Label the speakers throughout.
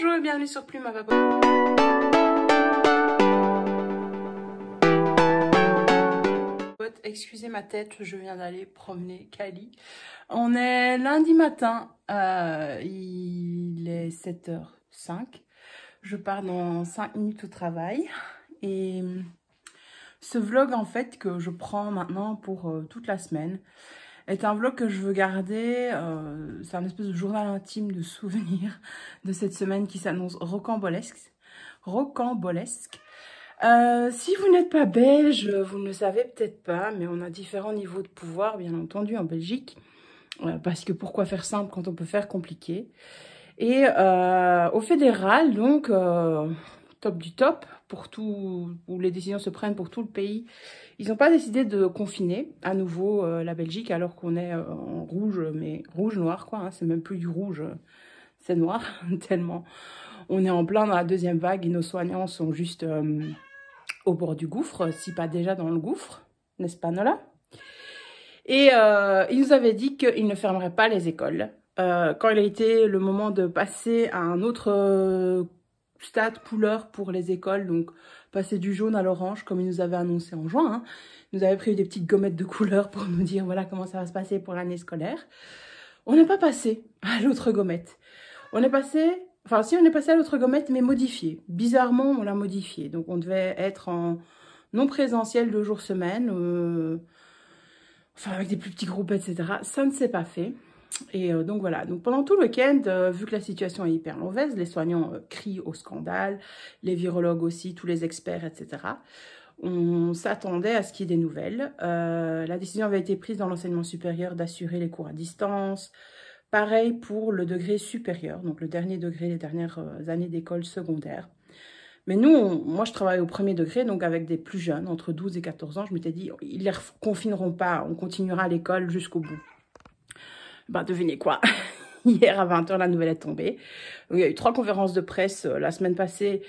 Speaker 1: Bonjour et bienvenue sur Plume à Vapeur. Excusez ma tête, je viens d'aller promener Kali. On est lundi matin, il est 7h05. Je pars dans 5 minutes au travail. Et ce vlog en fait que je prends maintenant pour toute la semaine est un vlog que je veux garder. C'est un espèce de journal intime de souvenirs de cette semaine qui s'annonce rocambolesque. Si vous n'êtes pas belge, vous ne le savez peut-être pas, mais on a différents niveaux de pouvoir, bien entendu, en Belgique. Parce que pourquoi faire simple quand on peut faire compliqué? Et au fédéral, donc, top du top, pour tout, où les décisions se prennent pour tout le pays, ils n'ont pas décidé de confiner à nouveau la Belgique, alors qu'on est en rouge, mais rouge-noir, quoi. Hein, c'est même plus du rouge, c'est noir, tellement on est en plein dans la deuxième vague et nos soignants sont juste au bord du gouffre, si pas déjà dans le gouffre, n'est-ce pas Nola? Et il nous avait dit qu'il ne fermerait pas les écoles. Quand il a été le moment de passer à un autre stade couleur pour les écoles, donc passer du jaune à l'orange, comme il nous avait annoncé en juin, hein. Il nous avait pris des petites gommettes de couleur pour nous dire voilà comment ça va se passer pour l'année scolaire. On n'est pas passé à l'autre gommette. On est passé, enfin si on est passé à l'autre gommette, mais modifié. Bizarrement, on l'a modifié. Donc on devait être en non présentiel 2 jours semaine, enfin avec des plus petits groupes, etc. Ça ne s'est pas fait. Et donc voilà, donc pendant tout le week-end, vu que la situation est hyper mauvaise, les soignants crient au scandale, les virologues aussi, tous les experts, etc. On s'attendait à ce qu'il y ait des nouvelles. La décision avait été prise dans l'enseignement supérieur d'assurer les cours à distance. Pareil pour le degré supérieur, donc le dernier degré, les dernières années d'école secondaire. Mais nous, moi je travaille au premier degré, donc avec des plus jeunes, entre 12 et 14 ans, je m'étais dit, ils ne les confineront pas, on continuera l'école jusqu'au bout. Bah devinez quoi, hier à 20 h, la nouvelle est tombée. Donc, il y a eu 3 conférences de presse la semaine passée,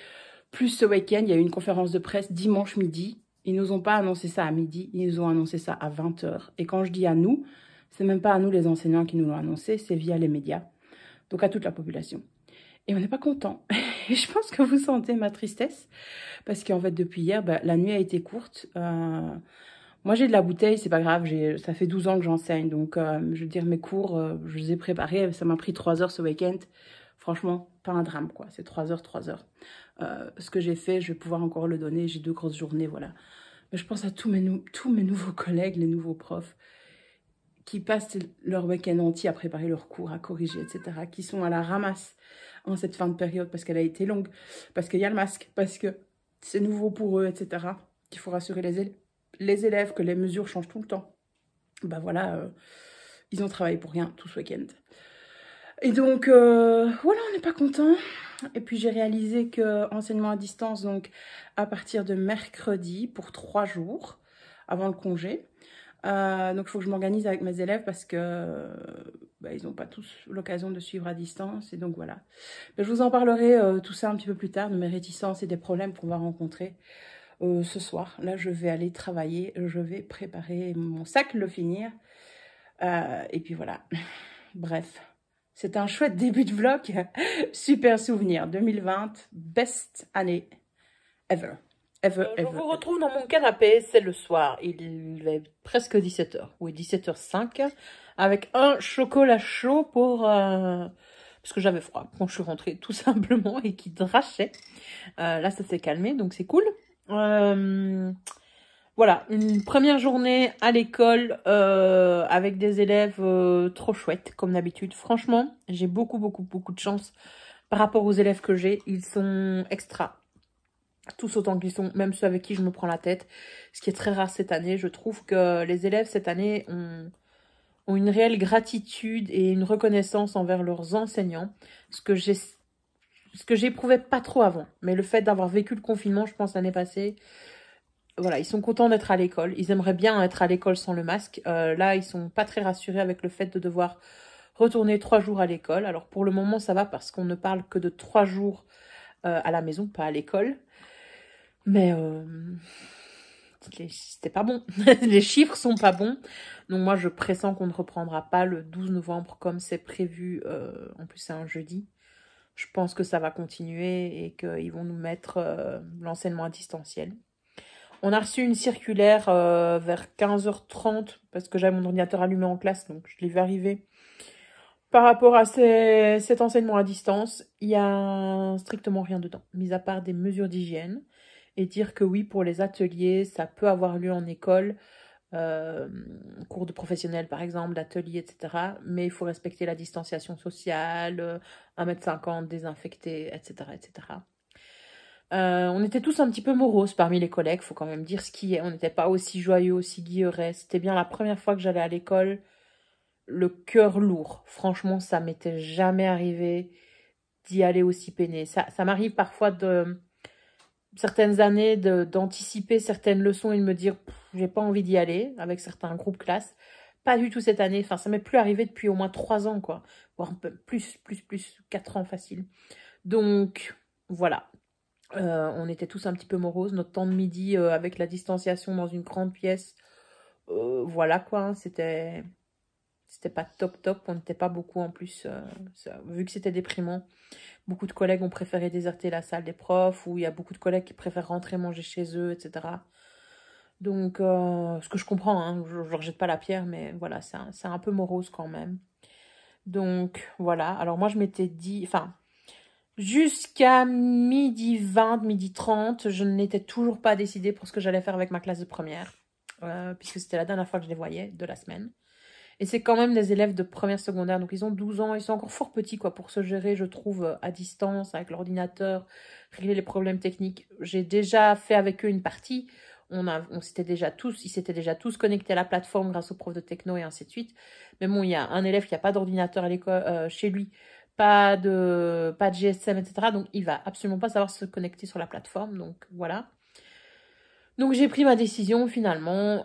Speaker 1: plus ce week-end, il y a eu une conférence de presse dimanche midi. Ils nous ont pas annoncé ça à midi, ils nous ont annoncé ça à 20 h. Et quand je dis à nous, c'est même pas à nous les enseignants qui nous l'ont annoncé, c'est via les médias, donc à toute la population. Et on n'est pas content. Et je pense que vous sentez ma tristesse, parce qu'en fait depuis hier, bah, la nuit a été courte. Moi, j'ai de la bouteille, c'est pas grave, ça fait 12 ans que j'enseigne, donc je veux dire, mes cours, je les ai préparés, ça m'a pris 3 heures ce week-end. Franchement, pas un drame, quoi, c'est 3 heures, 3 heures. Ce que j'ai fait, je vais pouvoir encore le donner, j'ai 2 grosses journées, voilà. Mais je pense à tous mes nouveaux collègues, les nouveaux profs, qui passent leur week-end entier à préparer leurs cours, à corriger, etc., qui sont à la ramasse en cette fin de période, parce qu'elle a été longue, parce qu'il y a le masque, parce que c'est nouveau pour eux, etc., qu'il faut rassurer les élèves, que les mesures changent tout le temps. Ben voilà, ils ont travaillé pour rien tout ce week-end. Et donc, voilà, on n'est pas content. Et puis, j'ai réalisé que enseignement à distance, donc à partir de mercredi, pour 3 jours, avant le congé. Donc, il faut que je m'organise avec mes élèves parce que ils n'ont pas tous l'occasion de suivre à distance. Et donc, voilà. Mais je vous en parlerai tout ça un petit peu plus tard, de mes réticences et des problèmes qu'on va rencontrer. Ce soir, là je vais aller travailler, je vais préparer mon sac, le finir, et puis voilà, bref, c'est un chouette début de vlog, super souvenir, 2020, best année ever, ever. Je vous retrouve dans mon canapé, c'est le soir, il est presque 17 h, oui 17h05, avec un chocolat chaud pour... parce que j'avais froid quand je suis rentrée, tout simplement, et qui drachait. Là ça s'est calmé, donc c'est cool. Voilà, une première journée à l'école avec des élèves trop chouettes, comme d'habitude. Franchement, j'ai beaucoup de chance par rapport aux élèves que j'ai. Ils sont extra. Tous autant qu'ils sont, même ceux avec qui je me prends la tête. Ce qui est très rare cette année. Je trouve que les élèves cette année ont une réelle gratitude et une reconnaissance envers leurs enseignants. Ce que j'éprouvais pas trop avant. Mais le fait d'avoir vécu le confinement, je pense, l'année passée, voilà, ils sont contents d'être à l'école. Ils aimeraient bien être à l'école sans le masque. Là, ils sont pas très rassurés avec le fait de devoir retourner 3 jours à l'école. Alors, pour le moment, ça va parce qu'on ne parle que de 3 jours à la maison, pas à l'école. Mais c'était pas bon. Les chiffres sont pas bons. Donc, moi, je pressens qu'on ne reprendra pas le 12 novembre comme c'est prévu. En plus, c'est un jeudi.
Speaker 2: je pense que ça va continuer et qu'ils vont nous mettre l'enseignement à distanciel. On a reçu une circulaire vers 15h30 parce que j'avais mon ordinateur allumé en classe, donc je l'ai vu arriver. Par rapport à cet enseignement à distance, il y a strictement rien dedans, mis à part des mesures d'hygiène et dire que oui, pour les ateliers, ça peut avoir lieu en école, euh, cours de professionnels par exemple, d'ateliers, etc. Mais il faut respecter la distanciation sociale, 1,50 m, désinfecter, etc. etc. On était tous un petit peu moroses parmi les collègues, faut quand même dire ce qui est. On n'était pas aussi joyeux, aussi guillerets. C'était bien la première fois que j'allais à l'école, le cœur lourd. Franchement, ça m'était jamais arrivé d'y aller aussi peiné. Ça m'arrive parfois de certaines années d'anticiper certaines leçons et de me dire j'ai pas envie d'y aller avec certains groupes classes. Pas du tout cette année. Enfin, ça m'est plus arrivé depuis au moins 3 ans, quoi. Voire un peu plus, 4 ans facile. Donc, voilà. On était tous un petit peu moroses. Notre temps de midi avec la distanciation dans une grande pièce, voilà quoi, hein, c'était pas top. On n'était pas beaucoup en plus, vu que c'était déprimant. Beaucoup de collègues ont préféré déserter la salle des profs, ou il y a beaucoup de collègues qui préfèrent rentrer manger chez eux, etc. Donc, ce que je comprends, hein, je ne rejette pas la pierre, mais voilà, c'est un peu morose quand même. Donc, voilà. Alors moi, je m'étais dit, enfin, jusqu'à midi 20, midi 30, je n'étais toujours pas décidée pour ce que j'allais faire avec ma classe de première, puisque c'était la dernière fois que je les voyais de la semaine. Et c'est quand même des élèves de première secondaire, donc ils ont 12 ans, ils sont encore fort petits quoi, pour se gérer, je trouve, à distance, avec l'ordinateur, régler les problèmes techniques. J'ai déjà fait avec eux une partie, ils s'étaient déjà tous connectés à la plateforme grâce aux profs de techno et ainsi de suite. Mais bon, il y a un élève qui n'a pas d'ordinateur à l'école, chez lui, pas de GSM, etc. Donc il va absolument pas savoir se connecter sur la plateforme, donc voilà. Donc j'ai pris ma décision finalement,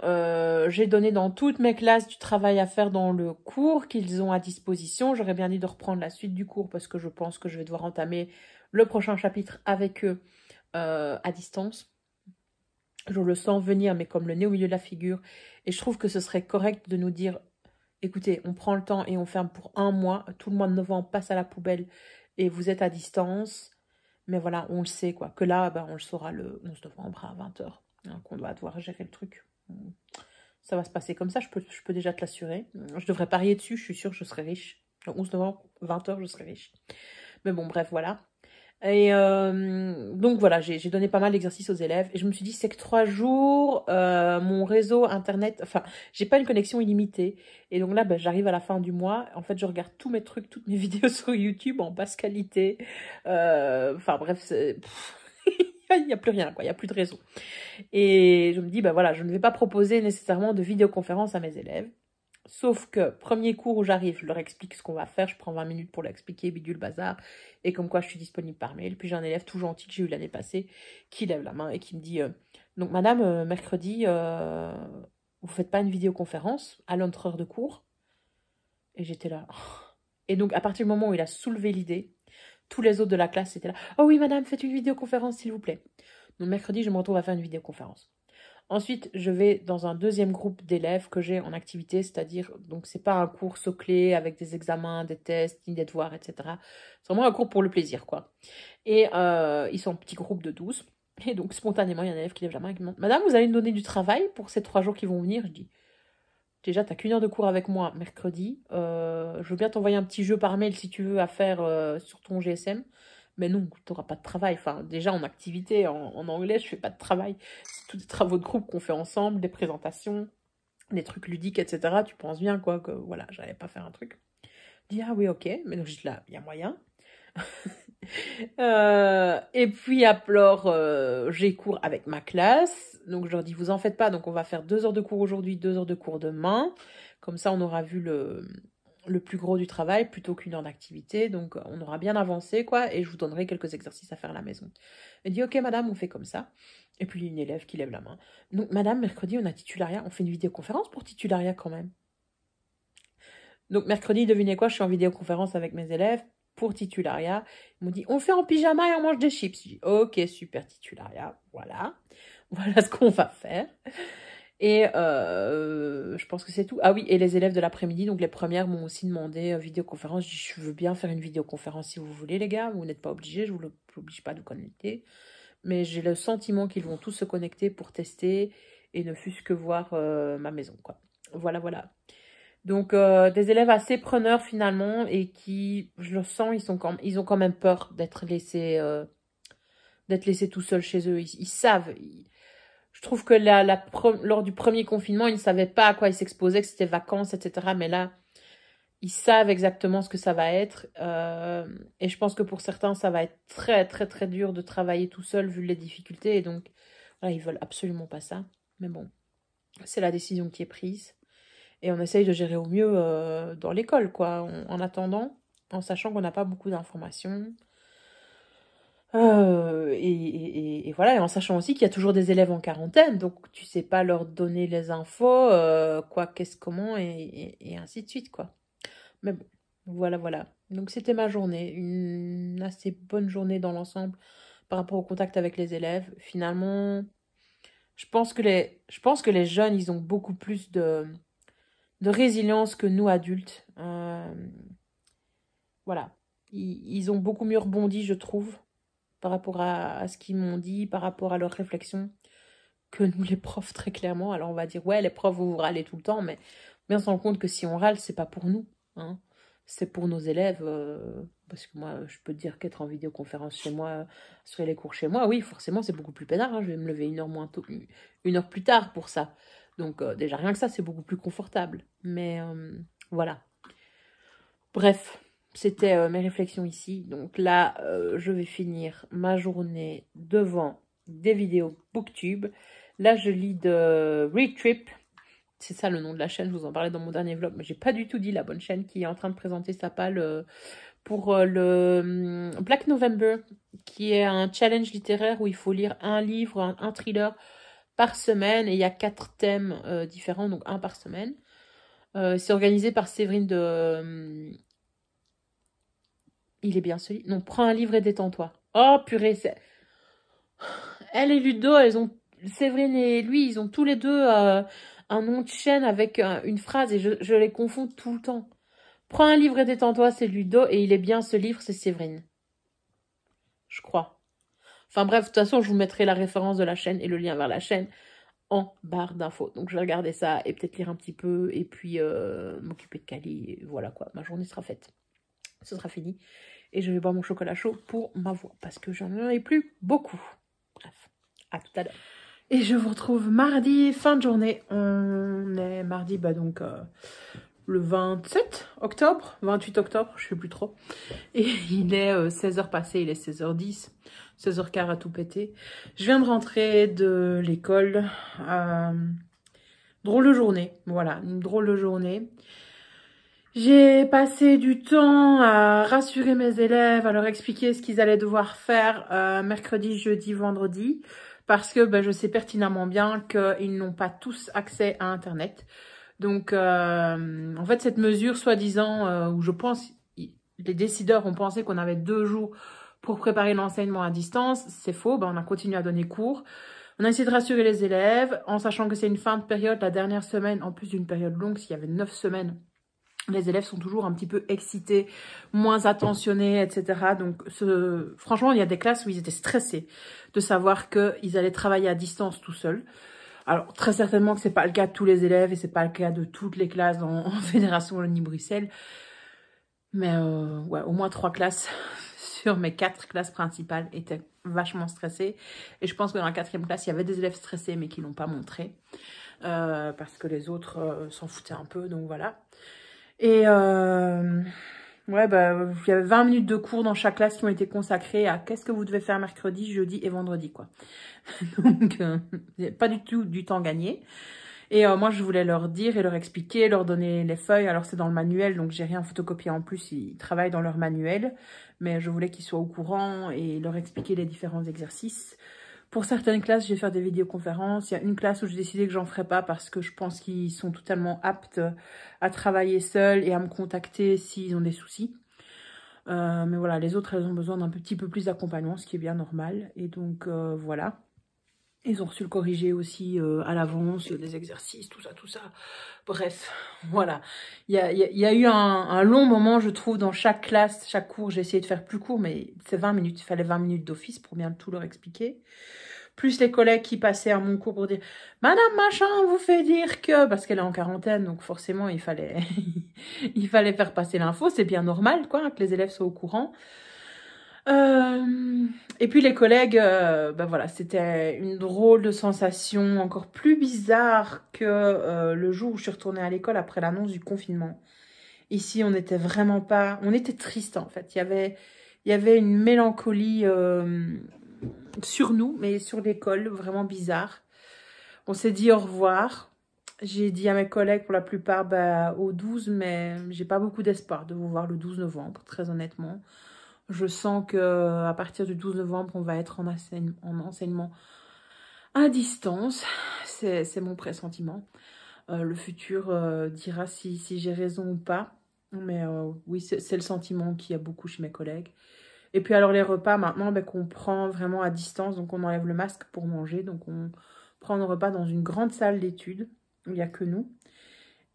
Speaker 2: j'ai donné dans toutes mes classes du travail à faire dans le cours qu'ils ont à disposition. J'aurais bien dit de reprendre la suite du cours parce que je pense que je vais devoir entamer le prochain chapitre avec eux à distance. Je le sens venir, mais comme le nez au milieu de la figure. Et je trouve que ce serait correct de nous dire, écoutez, on prend le temps et on ferme pour 1 mois. Tout le mois de novembre passe à la poubelle et vous êtes à distance. Mais voilà, on le sait quoi. Que là, on le saura le 11 novembre à 20h. Hein, qu'on doit devoir gérer le truc. Ça va se passer comme ça, je peux déjà te l'assurer. Je devrais parier dessus, je suis sûre que je serai riche. Le 11 novembre, 20h, je serai riche. Mais bon, bref, voilà. Et donc voilà, j'ai donné pas mal d'exercices aux élèves. Et je me suis dit, c'est que 3 jours, mon réseau internet, enfin, j'ai pas une connexion illimitée. Et donc là, j'arrive à la fin du mois. En fait, je regarde tous mes trucs, toutes mes vidéos sur YouTube en basse qualité. Enfin bref, c'est... il n'y a plus rien, quoi. Il n'y a plus de réseau. Et je me dis, voilà, je ne vais pas proposer nécessairement de vidéoconférence à mes élèves. Sauf que, premier cours où j'arrive, je leur explique ce qu'on va faire, je prends 20 minutes pour leur expliquer, bidule, bazar, et comme quoi je suis disponible par mail. Puis j'ai un élève tout gentil que j'ai eu l'année passée, qui lève la main et qui me dit, donc madame, mercredi, vous faites pas une vidéoconférence à notre heure de cours? Et j'étais là. Et donc, à partir du moment où il a soulevé l'idée, tous les autres de la classe étaient là. Oh oui, madame, faites une vidéoconférence, s'il vous plaît. Donc, mercredi, je me retrouve à faire une vidéoconférence. Ensuite, je vais dans un deuxième groupe d'élèves que j'ai en activité, c'est-à-dire, donc, c'est pas un cours soclé avec des examens, des tests, ni des devoirs, etc. C'est vraiment un cours pour le plaisir, quoi. Et ils sont en petit groupe de 12. Et donc, spontanément, il y a un élève qui lève la main et qui me demande, madame, vous allez nous donner du travail pour ces 3 jours qui vont venir? Je dis, déjà, t'as qu'1 heure de cours avec moi mercredi. Je veux bien t'envoyer un petit jeu par mail si tu veux à faire sur ton GSM. Mais non, tu n'auras pas de travail. Enfin, déjà, en activité, en anglais, je fais pas de travail. C'est tous des travaux de groupe qu'on fait ensemble, des présentations, des trucs ludiques, etc. Tu penses bien, quoi, que voilà, j'allais pas faire un truc. Je dis, ah oui, ok. Mais donc, je dis là, il y a moyen. Et puis, alors, j'ai cours avec ma classe. Donc, je leur dis, vous en faites pas. Donc, on va faire 2 heures de cours aujourd'hui, 2 heures de cours demain. Comme ça, on aura vu le plus gros du travail plutôt qu'1 heure d'activité. Donc, on aura bien avancé, quoi. Et je vous donnerai quelques exercices à faire à la maison. Elle dit, ok, madame, on fait comme ça. Et puis, une élève qui lève la main. Donc, madame, mercredi, on a titularia. On fait une vidéoconférence pour titularia quand même. Donc, mercredi, devinez quoi, je suis en vidéoconférence avec mes élèves pour titularia. Ils m'ont dit, on fait en pyjama et on mange des chips. Je dis, ok, super titularia, voilà. Voilà ce qu'on va faire. Et je pense que c'est tout. Ah oui, et les élèves de l'après-midi, donc les premières m'ont aussi demandé vidéoconférence. Je dis, je veux bien faire une vidéoconférence si vous voulez, les gars. Vous n'êtes pas obligés, je vous l'oblige pas de connecter. Mais j'ai le sentiment qu'ils vont tous se connecter pour tester et ne fût-ce que voir ma maison, quoi. Voilà, voilà. Donc, des élèves assez preneurs finalement et qui, je le sens, ils ont quand même peur d'être laissés tout seuls chez eux. Ils savent. Je trouve que lors du premier confinement, ils ne savaient pas à quoi ils s'exposaient, que c'était vacances, etc. Mais là, ils savent exactement ce que ça va être. Et je pense que pour certains, ça va être très, très, très dur de travailler tout seul vu les difficultés. Et donc, voilà, ils veulent absolument pas ça. Mais bon, c'est la décision qui est prise. Et on essaye de gérer au mieux dans l'école, quoi, en attendant, en sachant qu'on n'a pas beaucoup d'informations. Et voilà, et en sachant aussi qu'il y a toujours des élèves en quarantaine, donc tu sais pas leur donner les infos, quoi, qu'est-ce, comment, et ainsi de suite, quoi. Mais bon, voilà, voilà. Donc c'était ma journée, une assez bonne journée dans l'ensemble par rapport au contact avec les élèves. Finalement, je pense que les jeunes, ils ont beaucoup plus de résilience que nous, adultes. Voilà. Ils ont beaucoup mieux rebondi, je trouve, par rapport à ce qu'ils m'ont dit, par rapport à leurs réflexions, que nous, les profs, très clairement. Alors, on va dire, ouais, les profs, vous râlez tout le temps, mais bien on se rend compte que si on râle, c'est pas pour nous, hein. C'est pour nos élèves. Parce que moi, je peux te dire qu'être en vidéoconférence chez moi, sur les cours chez moi, oui, forcément, c'est beaucoup plus peinard, hein. Je vais me lever une heure moins tôt, une heure plus tard pour ça. Donc, déjà, rien que ça, c'est beaucoup plus confortable. Mais voilà. Bref, c'était mes réflexions ici. Donc là, je vais finir ma journée devant des vidéos Booktube. Là, je lis de Read Trip. C'est ça le nom de la chaîne, je vous en parlais dans mon dernier vlog, mais j'ai pas du tout dit la bonne chaîne qui est en train de présenter sa palle pour le Black November, qui est un challenge littéraire où il faut lire un livre, un thriller par semaine, et il y a 4 thèmes différents, donc un par semaine. C'est organisé par Séverine de... Il est bien celui... Non, prends un livre et détends-toi. Oh, purée, c'est... Elle et Ludo, elles ont... Séverine et lui, ils ont tous les deux un nom de chaîne avec une phrase et je les confonds tout le temps. Prends un livre et détends-toi, c'est Ludo, et il est bien ce livre, c'est Séverine. Je crois. Enfin bref, de toute façon, je vous mettrai la référence de la chaîne et le lien vers la chaîne en barre d'infos. Donc je vais regarder ça et peut-être lire un petit peu et puis m'occuper de Cali. Et voilà quoi, ma journée sera faite. Ce sera fini. Et je vais boire mon chocolat chaud pour ma voix parce que j'en ai plus beaucoup. Bref, à tout à l'heure. Et je vous retrouve mardi, fin de journée. On est mardi, bah donc le 27 octobre, 28 octobre, je sais plus trop. Et il est 16h passé, il est 16h10, 16h15 à tout péter. Je viens de rentrer de l'école. Drôle de journée, voilà, une drôle de journée. J'ai passé du temps à rassurer mes élèves, à leur expliquer ce qu'ils allaient devoir faire mercredi, jeudi, vendredi. Parce que je sais pertinemment bien qu'ils n'ont pas tous accès à Internet. Donc, en fait, cette mesure, soi-disant, où je pense, les décideurs ont pensé qu'on avait 2 jours pour préparer l'enseignement à distance, c'est faux. On a continué à donner cours. On a essayé de rassurer les élèves, en sachant que c'est une fin de période, la dernière semaine, en plus d'une période longue, s'il y avait 9 semaines. Les élèves sont toujours un petit peu excités, moins attentionnés, etc. Donc, franchement, il y a des classes où ils étaient stressés de savoir qu'ils allaient travailler à distance tout seuls. Alors, très certainement que c'est pas le cas de tous les élèves et c'est pas le cas de toutes les classes en Fédération Wallonie-Bruxelles. Mais ouais, au moins 3 classes sur mes 4 classes principales étaient vachement stressées. Et je pense que dans la 4e classe, il y avait des élèves stressés mais qui l'ont pas montré. Parce que les autres s'en foutaient un peu, donc voilà. Et ouais, il y avait 20 minutes de cours dans chaque classe qui ont été consacrés à qu'est-ce que vous devez faire mercredi, jeudi et vendredi, quoi. Donc, pas du tout du temps gagné. Et moi, je voulais leur dire et leur expliquer, leur donner les feuilles. Alors, c'est dans le manuel, donc j'ai rien photocopié en plus. Ils travaillent dans leur manuel. Mais je voulais qu'ils soient au courant et leur expliquer les différents exercices. Pour certaines classes, je vais faire des vidéoconférences. Il y a une classe où j'ai décidé que j'en ferai pas parce que je pense qu'ils sont totalement aptes à travailler seuls et à me contacter s'ils ont des soucis. Mais voilà, les autres, elles ont besoin d'un petit peu plus d'accompagnement, ce qui est bien normal. Et donc, voilà.
Speaker 1: Ils ont reçu le corrigé aussi à l'avance, des exercices, tout ça. Bref, voilà. Il y a eu un long moment, je trouve, dans chaque classe, chaque cours. J'ai essayé de faire plus court, mais c'est 20 minutes. Il fallait 20 minutes d'office pour bien tout leur expliquer. Plus les collègues qui passaient à mon cours pour dire « Madame Machin, on vous fait dire que... » Parce qu'elle est en quarantaine, donc forcément, il fallait, il fallait faire passer l'info. C'est bien normal, quoi, que les élèves soient au courant. Et puis les collègues, ben voilà, c'était une drôle de sensation, encore plus bizarre que le jour où je suis retournée à l'école après l'annonce du confinement. Ici, on n'était vraiment pas... On était triste, en fait. Il y avait une mélancolie sur nous, mais sur l'école, vraiment bizarre. On s'est dit au revoir. J'ai dit à mes collègues, pour la plupart, bah, au 12, mais j'ai pas beaucoup d'espoir de vous voir le 12 novembre, très honnêtement. Je sens qu'à partir du 12 novembre, on va être en enseignement à distance. C'est mon pressentiment. Le futur dira si j'ai raison ou pas. Mais oui, c'est le sentiment qu'il y a beaucoup chez mes collègues. Et puis alors les repas, maintenant, ben, qu'on prend vraiment à distance. Donc on enlève le masque pour manger. Donc on prend nos repas dans une grande salle d'études où il n'y a que nous.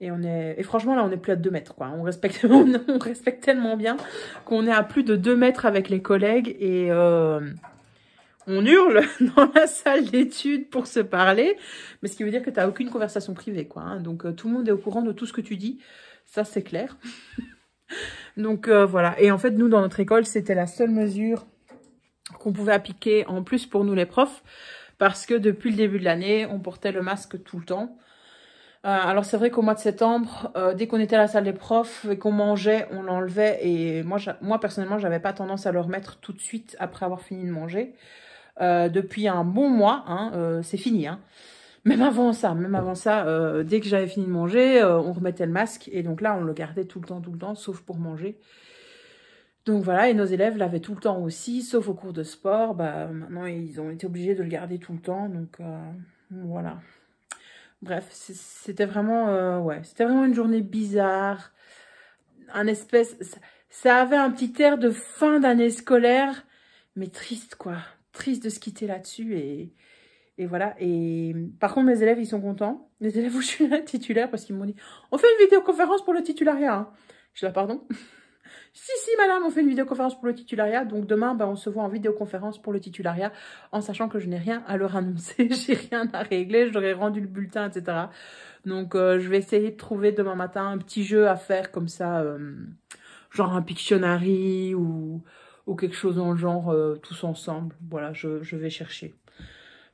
Speaker 1: Et franchement, là, on est plus à 2 mètres, quoi. On respecte tellement bien qu'on est à plus de 2 mètres avec les collègues et on hurle dans la salle d'études pour se parler. Mais ce qui veut dire que tu n'as aucune conversation privée, quoi. Hein. Donc, tout le monde est au courant de tout ce que tu dis. Ça, c'est clair. Donc, voilà. Et en fait, nous, dans notre école, c'était la seule mesure qu'on pouvait appliquer en plus pour nous, les profs. Parce que depuis le début de l'année, on portait le masque tout le temps. Alors c'est vrai qu'au mois de septembre, dès qu'on était à la salle des profs et qu'on mangeait, on l'enlevait. Et moi personnellement, j'avais pas tendance à le remettre tout de suite après avoir fini de manger. Depuis un bon mois, hein, c'est fini. Hein. Même avant ça, dès que j'avais fini de manger, on remettait le masque. Et donc là, on le gardait tout le temps, sauf pour manger. Donc voilà, et nos élèves l'avaient tout le temps aussi, sauf au cours de sport. Bah, maintenant, ils ont été obligés de le garder tout le temps. Donc voilà. Bref, c'était vraiment, ouais, c'était vraiment une journée bizarre. Ça avait un petit air de fin d'année scolaire, mais triste, quoi. Triste de se quitter là-dessus et voilà. Et par contre, mes élèves, ils sont contents. Les élèves où je suis là, titulaire, parce qu'ils m'ont dit, on fait une vidéoconférence pour le titulariat. Hein. Je suis là, pardon. Si, madame, on fait une vidéoconférence pour le titulariat. Donc, demain, ben, on se voit en vidéoconférence pour le titulariat, en sachant que je n'ai rien à leur annoncer. J'ai rien à régler. Je leur ai rendu le bulletin, etc. Donc, je vais essayer de trouver demain matin un petit jeu à faire comme ça, genre un Pictionary ou quelque chose dans le genre, tous ensemble. Voilà, je vais chercher.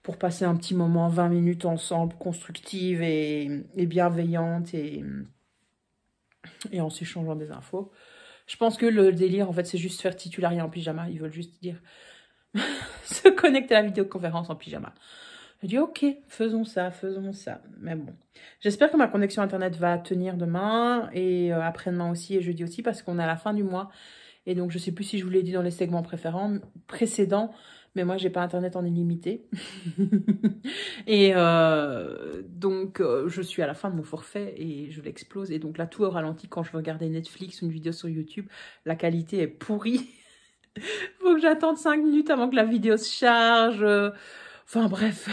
Speaker 1: Pour passer un petit moment, 20 minutes ensemble, constructive et bienveillante et en s'échangeant des infos. Je pense que le délire, en fait, c'est juste faire titulariat en pyjama. Ils veulent juste dire se connecter à la vidéoconférence en pyjama. Je dis, ok, faisons ça. Mais bon, j'espère que ma connexion Internet va tenir demain et après-demain aussi et jeudi aussi parce qu'on est à la fin du mois. Et donc, je ne sais plus si je vous l'ai dit dans les segments précédents, mais moi, j'ai pas Internet en illimité. Et donc, je suis à la fin de mon forfait et je l'explose. Et donc là, tout au ralenti quand je veux regarder Netflix ou une vidéo sur YouTube. La qualité est pourrie. Faut que j'attende 5 minutes avant que la vidéo se charge. Enfin bref,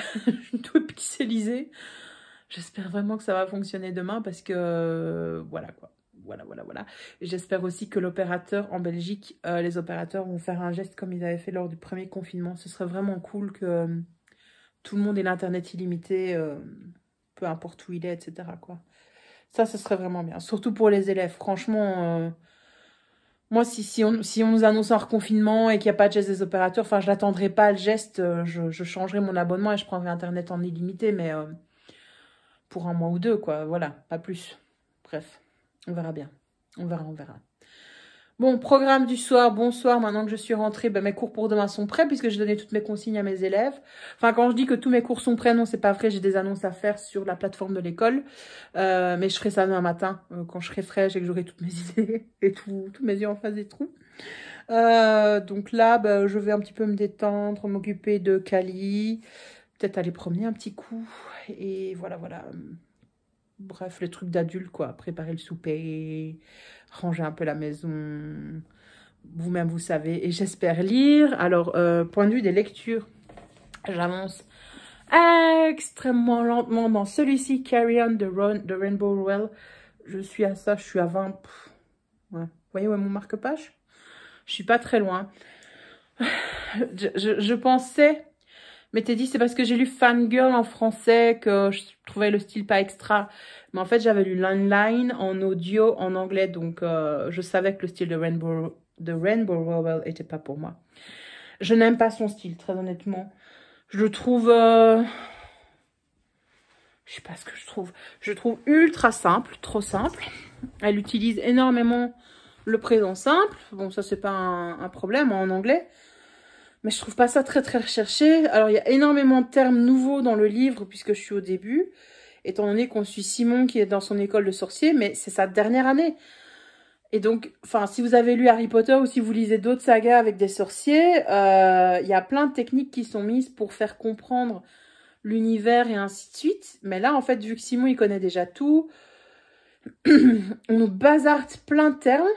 Speaker 1: tout est pixelisé. J'espère vraiment que ça va fonctionner demain parce que voilà quoi. Voilà. J'espère aussi que l'opérateur en Belgique, les opérateurs vont faire un geste comme ils avaient fait lors du premier confinement. Ce serait vraiment cool que tout le monde ait l'internet illimité, peu importe où il est, etc. quoi. Ça, ce serait vraiment bien. Surtout pour les élèves. Franchement, moi, si on nous annonce un reconfinement et qu'il n'y a pas de geste des opérateurs, enfin, je n'attendrai pas le geste. Je changerai mon abonnement et je prendrai internet en illimité, mais pour un mois ou deux, quoi. Voilà, pas plus. Bref. On verra bien. On verra. Bon, programme du soir. Bonsoir. Maintenant que je suis rentrée, ben, mes cours pour demain sont prêts puisque j'ai donné toutes mes consignes à mes élèves. Enfin, quand je dis que tous mes cours sont prêts, non, c'est pas vrai. J'ai des annonces à faire sur la plateforme de l'école. Mais je ferai ça demain matin quand je serai fraîche et que j'aurai toutes mes idées et tous mes yeux en face des trous. Donc là, ben, je vais un petit peu me détendre, m'occuper de Kali. Peut-être aller promener un petit coup. Et voilà. Bref, les trucs d'adultes, quoi. Préparer le souper, ranger un peu la maison. Vous-même, vous savez. Et j'espère lire. Alors, point de vue des lectures, j'avance
Speaker 2: extrêmement lentement. Dans celui-ci, Carry On de Rainbow Rowell, je suis à ça, je suis à 20. Ouais. Vous voyez où est mon marque-page? Je suis pas très loin. Je pensais, mais t'es dit, c'est parce que j'ai lu Fangirl en français que je trouvais le style pas extra. Mais en fait, j'avais lu Line en audio en anglais, donc je savais que le style de Rainbow Rowell était pas pour moi. Je n'aime pas son style, très honnêtement. Je le trouve... je sais pas ce que je trouve. Je le trouve ultra simple, trop simple. Elle utilise énormément le présent simple. Bon, ça, c'est pas un problème en anglais. Mais je trouve pas ça très, très recherché. Alors, il y a énormément de termes nouveaux dans le livre, puisque je suis au début. Étant donné qu'on suit Simon qui est dans son école de sorcier, mais c'est sa dernière année. Et donc, enfin, si vous avez lu Harry Potter ou si vous lisez d'autres sagas avec des sorciers, il y a plein de techniques qui sont mises pour faire comprendre l'univers et ainsi de suite. Mais là, en fait, vu que Simon, il connaît déjà tout, on nous bazarde plein de termes,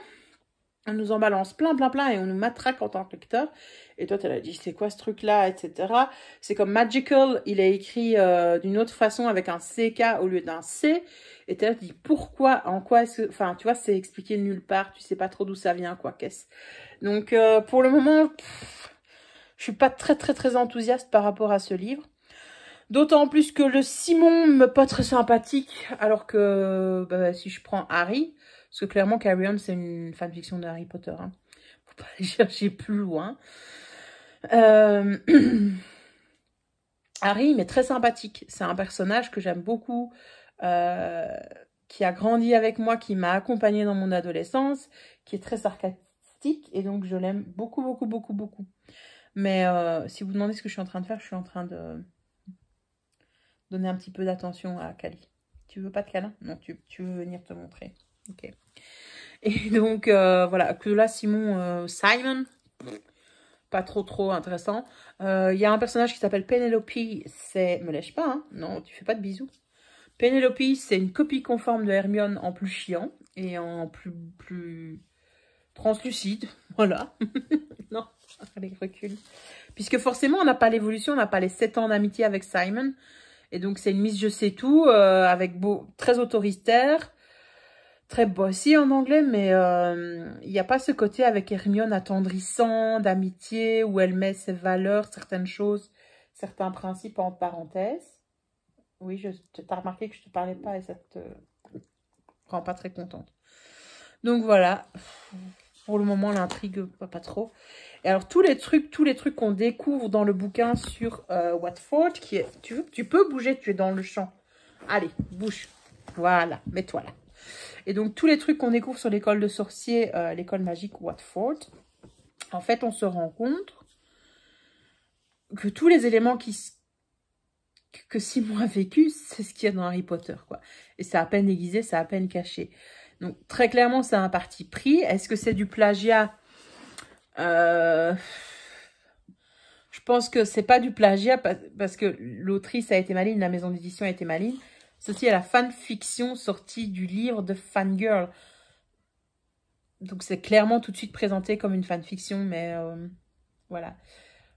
Speaker 2: on nous en balance plein et on nous matraque en tant que lecteur. Et toi, tu as dit, c'est quoi ce truc-là, etc. C'est comme Magical, il est écrit d'une autre façon avec un CK au lieu d'un C. Et tu as dit, pourquoi, en quoi est-ce que... Enfin, tu vois, c'est expliqué nulle part, tu sais pas trop d'où ça vient, quoi, qu'est-ce. Donc, pour le moment, je suis pas très enthousiaste par rapport à ce livre. D'autant plus que le Simon me pas très sympathique, alors que bah, si je prends Harry, parce que clairement Carry On c'est une fanfiction de Harry Potter, hein. Faut pas aller chercher plus loin. Harry mais très sympathique, c'est un personnage que j'aime beaucoup, qui a grandi avec moi, qui m'a accompagnée dans mon adolescence, qui est très sarcastique et donc je l'aime beaucoup. Mais si vous demandez ce que je suis en train de faire, je suis en train de donner un petit peu d'attention à Kali. Tu veux pas de câlin? Non, tu veux venir te montrer. Ok. Et donc, voilà, que là, Simon, Simon, pas trop intéressant. Il y a un personnage qui s'appelle Penelope, c'est... Me lèche pas, hein? Non, tu fais pas de bisous. Penelope, c'est une copie conforme de Hermione en plus chiant et en plus translucide. Voilà. Non, allez, recule. Puisque forcément, on n'a pas l'évolution, on n'a pas les 7 ans d'amitié avec Simon. Et donc, c'est une Miss Je sais tout, avec très autoritaire, très bossy en anglais, mais il n'y a pas ce côté avec Hermione attendrissant, d'amitié, où elle met ses valeurs, certaines choses, certains principes en parenthèse. Oui, t'as remarqué que je te parlais pas et ça te rend pas très contente. Donc voilà, pour le moment, l'intrigue, pas trop. Et alors, tous les trucs qu'on découvre dans le bouquin sur Watford, qui est... Tu peux bouger, tu es dans le champ. Allez, bouge. Voilà, mets-toi là. Et donc, tous les trucs qu'on découvre sur l'école de sorciers, l'école magique Watford, en fait, on se rend compte que tous les éléments que Simon a vécu, c'est ce qu'il y a dans Harry Potter, quoi. Et c'est à peine aiguisé, c'est à peine caché. Donc, très clairement, c'est un parti pris. Est-ce que c'est du plagiat ? Je pense que c'est pas du plagiat parce que l'autrice a été maligne, la maison d'édition a été maligne. Ceci est la fanfiction sortie du livre de Fangirl. Donc c'est clairement tout de suite présenté comme une fanfiction, mais voilà.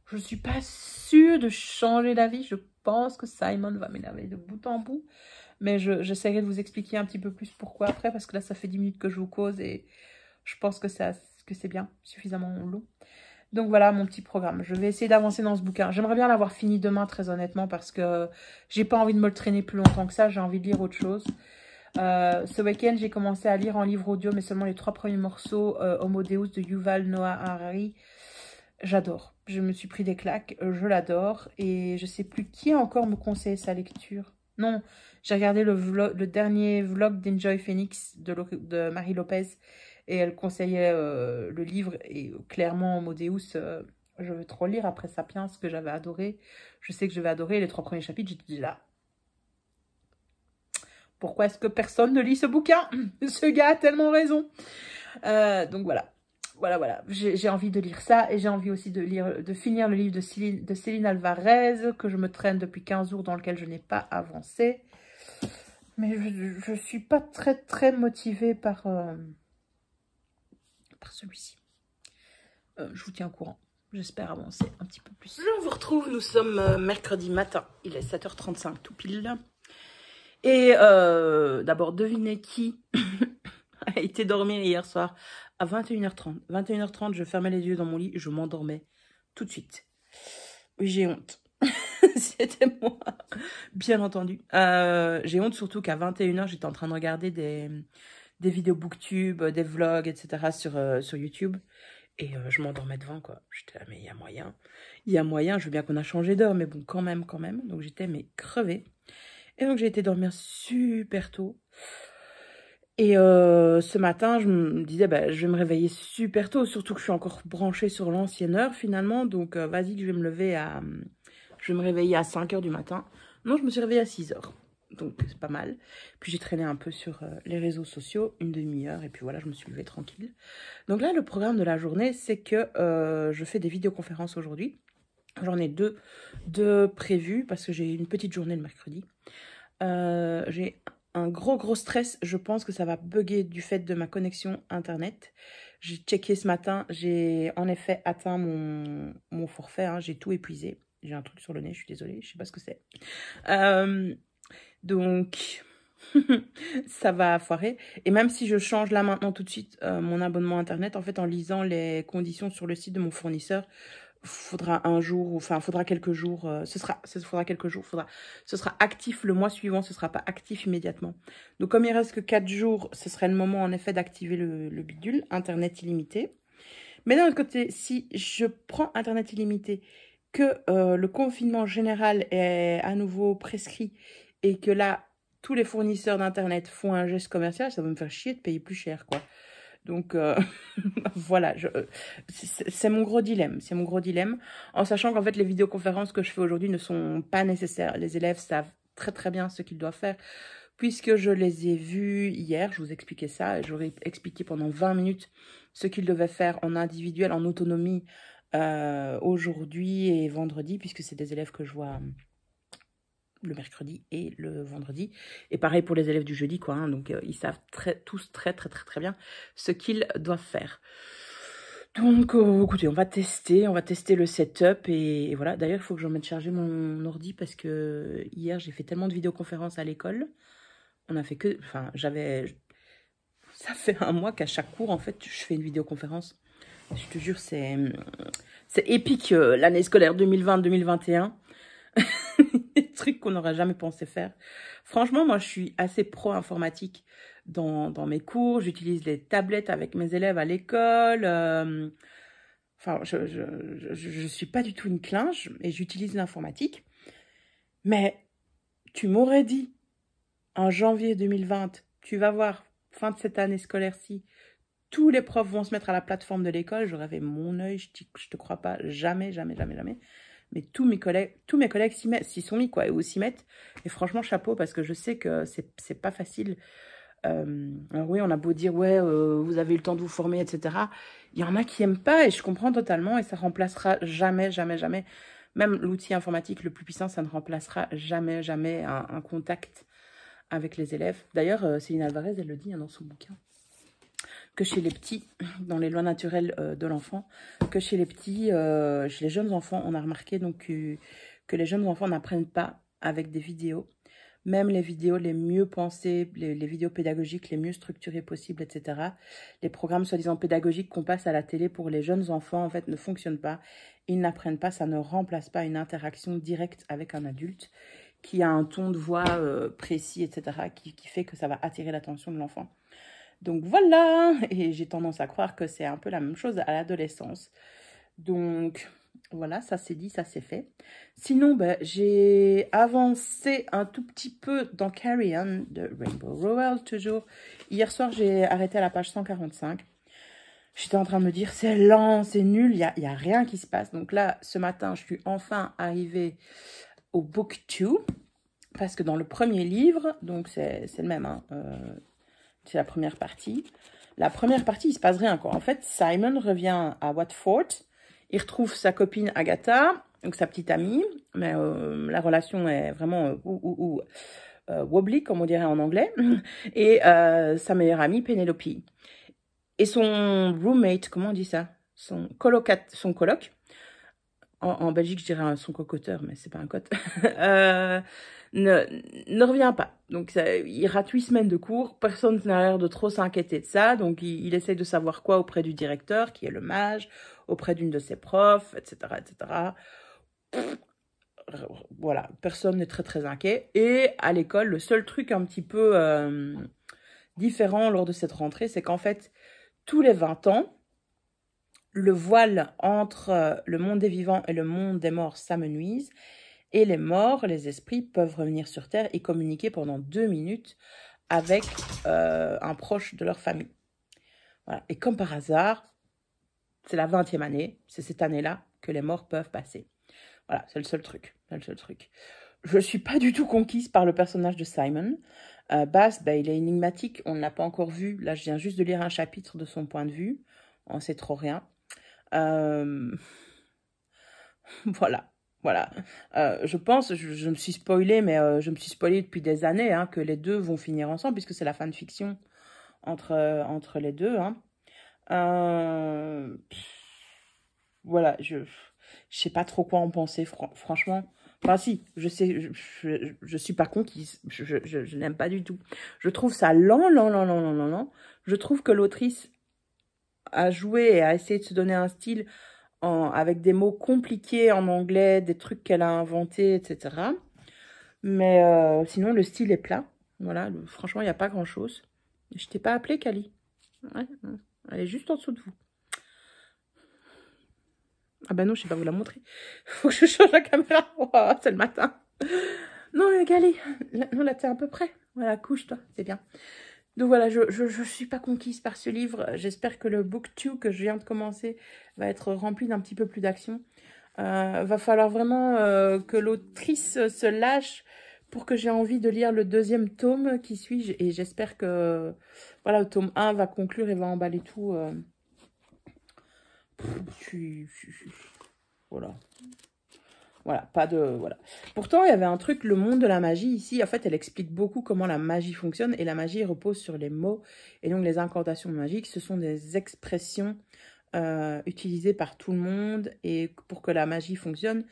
Speaker 2: Je suis pas sûre de changer d'avis. Je pense que Simon va m'énerver de bout en bout. Mais j'essaierai de vous expliquer un petit peu plus pourquoi après, parce que là ça fait 10 minutes que je vous cause et je pense que c'est bien, suffisamment long. Donc voilà mon petit programme. Je vais essayer d'avancer dans ce bouquin. J'aimerais bien l'avoir fini demain, très honnêtement, parce que j'ai pas envie de me le traîner plus longtemps que ça. J'ai envie de lire autre chose. Ce week-end, j'ai commencé à lire en livre audio, mais seulement les 3 premiers morceaux, Homo Deus de Yuval Noah Harari. J'adore. Je me suis pris des claques. Je l'adore. Et je sais plus qui a encore me conseillé sa lecture. Non, j'ai regardé le dernier vlog d'Enjoy Phoenix de Marie Lopez. Et elle conseillait le livre. Et clairement, Homo Deus, je vais trop lire après Sapiens, que j'avais adoré. Je sais que je vais adorer les 3 premiers chapitres. J'étais dit là. Pourquoi est-ce que personne ne lit ce bouquin? Ce gars a tellement raison. Donc voilà. Voilà. J'ai envie de lire ça. Et j'ai envie aussi de finir le livre de Céline Alvarez, que je me traîne depuis 15 jours, dans lequel je n'ai pas avancé. Mais je ne suis pas très motivée par celui-ci. Je vous tiens au courant. j'espère avancer un petit peu plus.
Speaker 1: Je vous retrouve, nous sommes mercredi matin, il est 7h35 tout pile. Et d'abord, devinez qui a été dormir hier soir à 21h30. 21h30, je fermais les yeux dans mon lit, je m'endormais tout de suite. Oui, j'ai honte. C'était moi, bien entendu. J'ai honte surtout qu'à 21h, j'étais en train de regarder des vidéos booktube, des vlogs, etc. sur YouTube. Et je m'endormais devant, quoi. J'étais là, mais il y a moyen. Il y a moyen, je veux bien qu'on a changé d'heure, mais bon, quand même. Donc j'étais, mais crevée. Et donc j'ai été dormir super tôt. Et ce matin, je me disais, bah, je vais me réveiller super tôt. Surtout que je suis encore branchée sur l'ancienne heure, finalement. Donc vas-y, je vais me lever à... Je vais me réveiller à 5h du matin. Non, je me suis réveillée à 6h. Donc, c'est pas mal. Puis, j'ai traîné un peu sur les réseaux sociaux, une demi-heure. Et puis, voilà, je me suis levée tranquille. Donc là, le programme de la journée, c'est que je fais des vidéoconférences aujourd'hui. J'en ai deux prévues parce que j'ai une petite journée le mercredi. J'ai un gros stress. Je pense que ça va bugger du fait de ma connexion Internet. J'ai checké ce matin. J'ai en effet atteint mon forfait. Hein, j'ai tout épuisé. J'ai un truc sur le nez, je suis désolée, je sais pas ce que c'est. Donc, ça va foirer. Et même si je change là maintenant tout de suite mon abonnement Internet, en fait, en lisant les conditions sur le site de mon fournisseur, faudra quelques jours, ce sera actif le mois suivant, ce sera pas actif immédiatement. Donc, comme il reste que 4 jours, ce serait le moment en effet d'activer le bidule, Internet illimité. Mais d'un autre côté, si je prends Internet illimité, que le confinement général est à nouveau prescrit et que là, tous les fournisseurs d'Internet font un geste commercial, ça va me faire chier de payer plus cher, quoi. Donc, voilà, c'est mon gros dilemme. C'est mon gros dilemme, en sachant qu'en fait, les vidéoconférences que je fais aujourd'hui ne sont pas nécessaires. Les élèves savent très bien ce qu'ils doivent faire, puisque je les ai vus hier, je vous expliquais ça, et j'aurais expliqué pendant 20 minutes ce qu'ils devaient faire en individuel, en autonomie, aujourd'hui et vendredi, puisque c'est des élèves que je vois le mercredi et le vendredi. Et pareil pour les élèves du jeudi, quoi. Hein, donc, ils savent tous très bien ce qu'ils doivent faire. Donc, écoutez, on va tester le setup et voilà. D'ailleurs, il faut que je remette charger mon ordi parce que hier, j'ai fait tellement de vidéoconférences à l'école. On a fait que... Enfin, ça fait un mois qu'à chaque cours, en fait, je fais une vidéoconférence. Je te jure, c'est épique, l'année scolaire 2020-2021. Des trucs qu'on n'aurait jamais pensé faire. Franchement, moi, je suis assez pro-informatique dans mes cours. J'utilise les tablettes avec mes élèves à l'école. Enfin, je suis pas du tout une clinge et j'utilise l'informatique. Mais tu m'aurais dit, en janvier 2020, tu vas voir, fin de cette année scolaire-ci, tous les profs vont se mettre à la plateforme de l'école. J'aurais fait mon œil, je te crois pas, jamais. Mais tous mes collègues s'y sont mis, quoi, et aussi s'y mettent. Et franchement, chapeau, parce que je sais que c'est pas facile. Alors oui, on a beau dire, ouais, vous avez eu le temps de vous former, etc. Il y en a qui aiment pas, et je comprends totalement, et ça remplacera jamais. Même l'outil informatique le plus puissant, ça ne remplacera jamais un contact avec les élèves. D'ailleurs, Céline Alvarez, elle le dit, hein, dans son bouquin, que chez les petits, dans les lois naturelles de l'enfant, que chez les petits, chez les jeunes enfants, on a remarqué donc que les jeunes enfants n'apprennent pas avec des vidéos. Même les vidéos les mieux pensées, les vidéos pédagogiques les mieux structurées possibles, etc. Les programmes soi-disant pédagogiques qu'on passe à la télé pour les jeunes enfants, en fait, ne fonctionnent pas. Ils n'apprennent pas, ça ne remplace pas une interaction directe avec un adulte qui a un ton de voix précis, etc., qui fait que ça va attirer l'attention de l'enfant. Donc voilà, et j'ai tendance à croire que c'est un peu la même chose à l'adolescence. Donc voilà, ça c'est dit, ça c'est fait. Sinon, ben, j'ai avancé un tout petit peu dans Carry On de Rainbow Rowell, toujours. Hier soir, j'ai arrêté à la page 145. J'étais en train de me dire, c'est lent, c'est nul, il y a rien qui se passe. Donc là, ce matin, je suis enfin arrivée au book 2. Parce que dans le premier livre, donc c'est le même, hein, c'est la première partie. La première partie, il se passe rien, quoi. En fait, Simon revient à Watford. Il retrouve sa copine Agatha, donc sa petite amie. Mais la relation est vraiment wobbly, comme on dirait en anglais. Et sa meilleure amie, Penelope. Et son roommate, comment on dit ça? Son coloc, en Belgique, je dirais son cocoteur, mais c'est pas un cote, ne revient pas. Donc, il rate 8 semaines de cours. Personne n'a l'air de trop s'inquiéter de ça. Donc, il essaye de savoir quoi auprès du directeur, qui est le mage, auprès d'une de ses profs, etc., etc. Voilà, personne n'est très, très inquiet. Et à l'école, le seul truc un petit peu différent lors de cette rentrée, c'est qu'en fait, tous les 20 ans, le voile entre le monde des vivants et le monde des morts s'amenuise. Et les morts, les esprits, peuvent revenir sur Terre et communiquer pendant 2 minutes avec un proche de leur famille. Voilà. Et comme par hasard, c'est la 20e année, c'est cette année-là que les morts peuvent passer. Voilà, c'est le seul truc. C'est le seul truc. Je ne suis pas du tout conquise par le personnage de Simon. Baz, il est énigmatique, on ne l'a pas encore vu. Là, je viens juste de lire un chapitre de son point de vue. On ne sait trop rien. Voilà. Je pense, je me suis spoilée, mais je me suis spoilée depuis des années, hein, que les deux vont finir ensemble, puisque c'est la fanfiction entre les deux. Hein. Voilà, je sais pas trop quoi en penser, franchement. Enfin si, je sais, je suis pas conquise, je n'aime pas du tout. Je trouve ça lent. Je trouve que l'autrice a joué et a essayé de se donner un style avec des mots compliqués en anglais, des trucs qu'elle a inventés, etc. Mais sinon, le style est plat. Voilà, franchement, il n'y a pas grand-chose. Je t'ai pas appelé, Kali. Ouais, elle est juste en dessous de vous. Ah ben non, je sais pas vous la montrer. Faut que je change la caméra. Oh, c'est le matin. Non, Kali, là, t'es à peu près. Voilà, couche-toi, c'est bien. Donc voilà, je suis pas conquise par ce livre. J'espère que le book 2 que je viens de commencer va être rempli d'un petit peu plus d'action. Va falloir vraiment que l'autrice se lâche pour que j'ai envie de lire le 2e tome qui suit. Et j'espère que voilà, le tome 1 va conclure et va emballer tout. Voilà. Voilà, pas de... Voilà. Pourtant, il y avait un truc, le monde de la magie, ici, en fait, elle explique beaucoup comment la magie fonctionne. Et la magie repose sur les mots. Et donc, les incantations magiques, ce sont des expressions utilisées par tout le monde. Et pour que la magie fonctionne,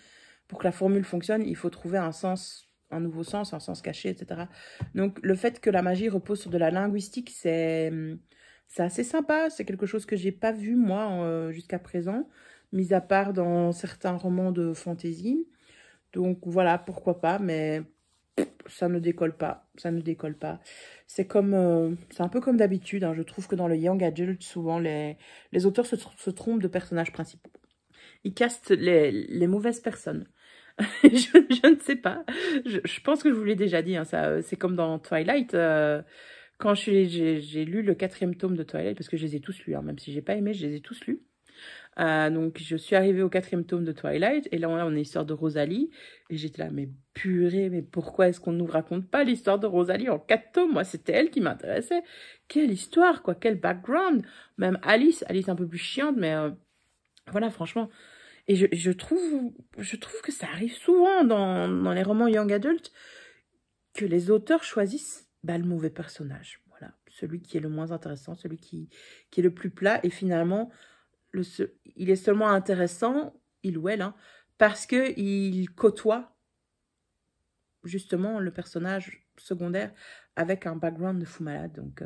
Speaker 1: pour que la formule fonctionne, il faut trouver un sens, un nouveau sens, un sens caché, etc. Donc, le fait que la magie repose sur de la linguistique, c'est assez sympa. C'est quelque chose que j'ai pas vu, moi, jusqu'à présent, mis à part dans certains romans de fantasy. Donc voilà, pourquoi pas, mais ça ne décolle pas. Ça ne décolle pas. C'est comme, c'est un peu comme d'habitude. Hein, je trouve que dans le Young Adult, souvent, les auteurs se trompent de personnages principaux. Ils castent les mauvaises personnes. je ne sais pas. Je pense que je vous l'ai déjà dit. Hein, c'est comme dans Twilight. Quand j'ai lu le 4e tome de Twilight, parce que je les ai tous lus, hein, même si j'ai pas aimé, je les ai tous lus. Donc, je suis arrivée au 4e tome de Twilight. Et là, on a l'histoire de Rosalie. Et j'étais là, mais purée, mais pourquoi est-ce qu'on ne nous raconte pas l'histoire de Rosalie en 4 tomes? Moi, c'était elle qui m'intéressait. Quelle histoire, quoi. Quel background. Même Alice un peu plus chiante, mais voilà, franchement. Et je trouve que ça arrive souvent dans les romans Young Adult que les auteurs choisissent le mauvais personnage. Voilà. Celui qui est le moins intéressant, celui qui est le plus plat. Et finalement... il est seulement intéressant, il ou elle, hein, parce qu'il côtoie justement le personnage secondaire avec un background de fou malade. Donc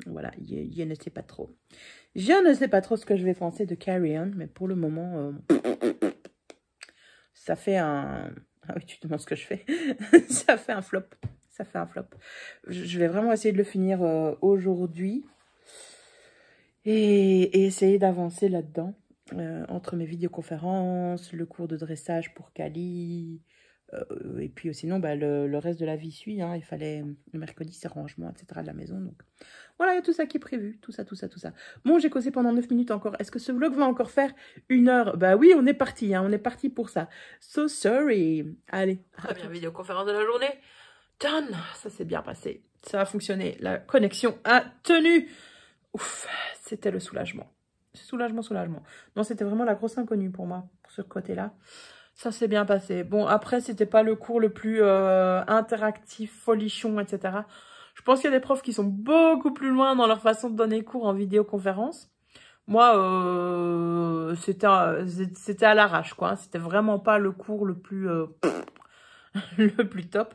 Speaker 1: voilà, je ne sais pas trop. Je ne sais pas trop ce que je vais penser de Carry On, mais pour le moment, ça fait un... Ah oui, tu te demandes ce que je fais. Ça fait un flop. Ça fait un flop. Je vais vraiment essayer de le finir aujourd'hui. Et essayer d'avancer là-dedans, entre mes vidéoconférences, le cours de dressage pour Kali, et puis sinon, le reste de la vie suit, hein, il fallait, le mercredi, c'est rangement, etc. de la maison, donc voilà, il y a tout ça qui est prévu, tout ça. Bon, j'ai causé pendant 9 minutes encore, est-ce que ce vlog va encore faire 1 heure? Bah oui, on est parti, hein, on est parti pour ça, so sorry. Allez, première vidéoconférence de la journée, done, ça s'est bien passé, ça a fonctionné, la connexion a tenu. Ouf, c'était le soulagement. Soulagement. Non, c'était vraiment la grosse inconnue pour moi, pour ce côté-là. Ça s'est bien passé. Bon, après, c'était pas le cours le plus interactif, folichon, etc. Je pense qu'il y a des profs qui sont beaucoup plus loin dans leur façon de donner cours en vidéoconférence.
Speaker 2: Moi, c'était à l'arrache, quoi. Hein. C'était vraiment pas le cours le plus, le plus top.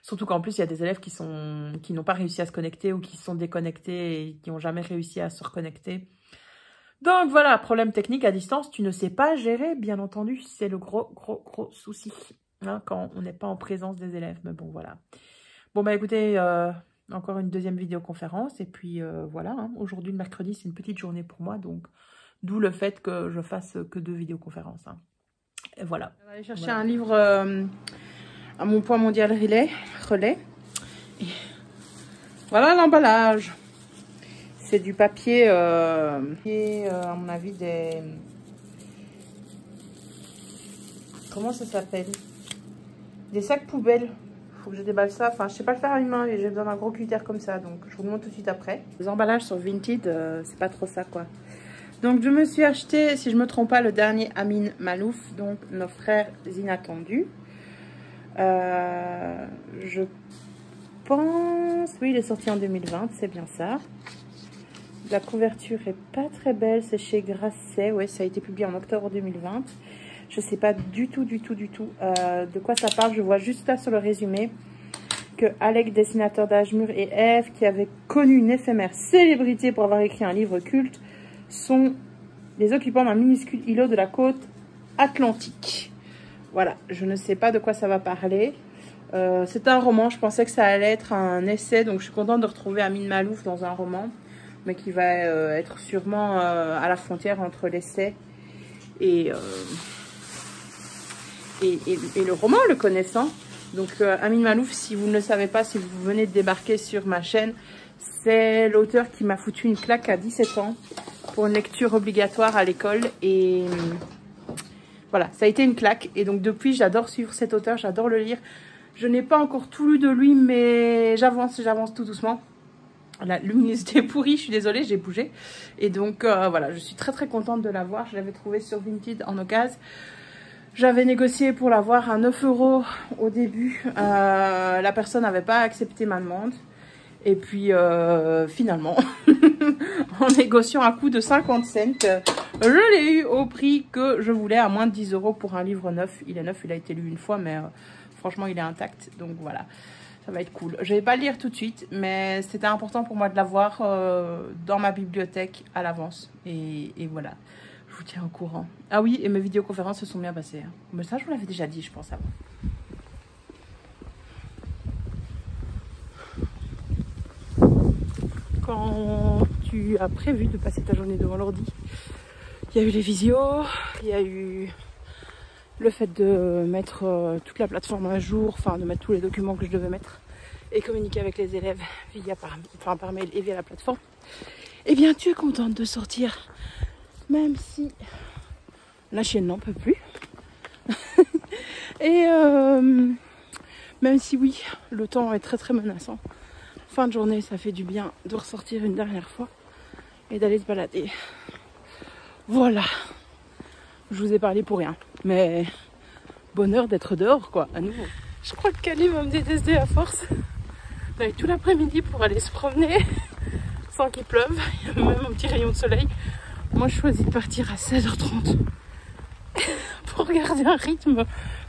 Speaker 2: Surtout qu'en plus, il y a des élèves qui n'ont pas réussi à se connecter ou qui sont déconnectés et qui n'ont jamais réussi à se reconnecter. Donc voilà, problème technique à distance, tu ne sais pas gérer, bien entendu. C'est le gros souci hein, quand on n'est pas en présence des élèves. Mais bon, voilà. Bon, bah écoutez, encore une deuxième vidéoconférence. Et puis voilà, hein, aujourd'hui, le mercredi, c'est une petite journée pour moi. Donc, d'où le fait que je fasse que 2 vidéoconférences. Hein. Et voilà.
Speaker 1: On va aller chercher un livre à mon poids mondial relais. Et voilà l'emballage. C'est du papier, à mon avis, des... Comment ça s'appelle? Des sacs poubelles. Faut que je déballe ça. Enfin, je sais pas le faire à une main et j'ai besoin d'un gros cutter comme ça. Donc, je vous le montre tout de suite après. Les emballages sur Vinted, c'est pas trop ça, quoi. Donc, je me suis acheté, si je me trompe pas, le dernier Amin Malouf. Donc, Nos frères inattendus. Je pense... Oui, il est sorti en 2020, c'est bien ça. La couverture est pas très belle, c'est chez Grasset. Ouais, ça a été publié en octobre 2020. Je sais pas du tout de quoi ça parle. Je vois juste là sur le résumé que Alec, dessinateur d'Ashmur, et Eve, qui avait connu une éphémère célébrité pour avoir écrit un livre culte, sont les occupants d'un minuscule îlot de la côte atlantique. Voilà, je ne sais pas de quoi ça va parler. C'est un roman, je pensais que ça allait être un essai, donc je suis contente de retrouver Amin Malouf dans un roman, mais qui va être sûrement à la frontière entre l'essai et le roman, le connaissant. Donc Amin Malouf, si vous ne le savez pas, si vous venez de débarquer sur ma chaîne, c'est l'auteur qui m'a foutu une claque à 17 ans pour une lecture obligatoire à l'école. Et voilà, ça a été une claque. Et donc depuis, j'adore suivre cet auteur, j'adore le lire. Je n'ai pas encore tout lu de lui, mais j'avance tout doucement. La luminosité est pourrie, je suis désolée, j'ai bougé. Et donc voilà, je suis très contente de l'avoir. Je l'avais trouvé sur Vinted en occasion. J'avais négocié pour l'avoir à 9 € au début. La personne n'avait pas accepté ma demande. Et puis finalement, en négociant un coût de 50 cents, je l'ai eu au prix que je voulais, à moins de 10 € pour un livre neuf. Il est neuf, il a été lu une fois, mais franchement il est intact. Donc voilà, ça va être cool. Je vais pas le lire tout de suite, mais c'était important pour moi de l'avoir dans ma bibliothèque à l'avance. Et voilà. Je vous tiens au courant. Ah oui, et mes vidéoconférences se sont bien passées. Hein. Mais ça, je vous l'avais déjà dit, je pense, avant. Quand tu as prévu de passer ta journée devant l'ordi, il y a eu les visios, il y a eu le fait de mettre toute la plateforme à jour, enfin de mettre tous les documents que je devais mettre et communiquer avec les élèves par mail et via la plateforme. Eh bien, tu es contente de sortir, même si la chienne n'en peut plus. Et même si oui, le temps est très menaçant. Fin de journée, ça fait du bien de ressortir une dernière fois et d'aller se balader. Voilà. Je vous ai parlé pour rien. Mais bonheur d'être dehors, quoi, à nouveau. Je crois que Kali va me détester à force d'aller tout l'après-midi pour aller se promener sans qu'il pleuve. Il y a même un petit rayon de soleil. Moi, je choisis de partir à 16h30 pour garder un rythme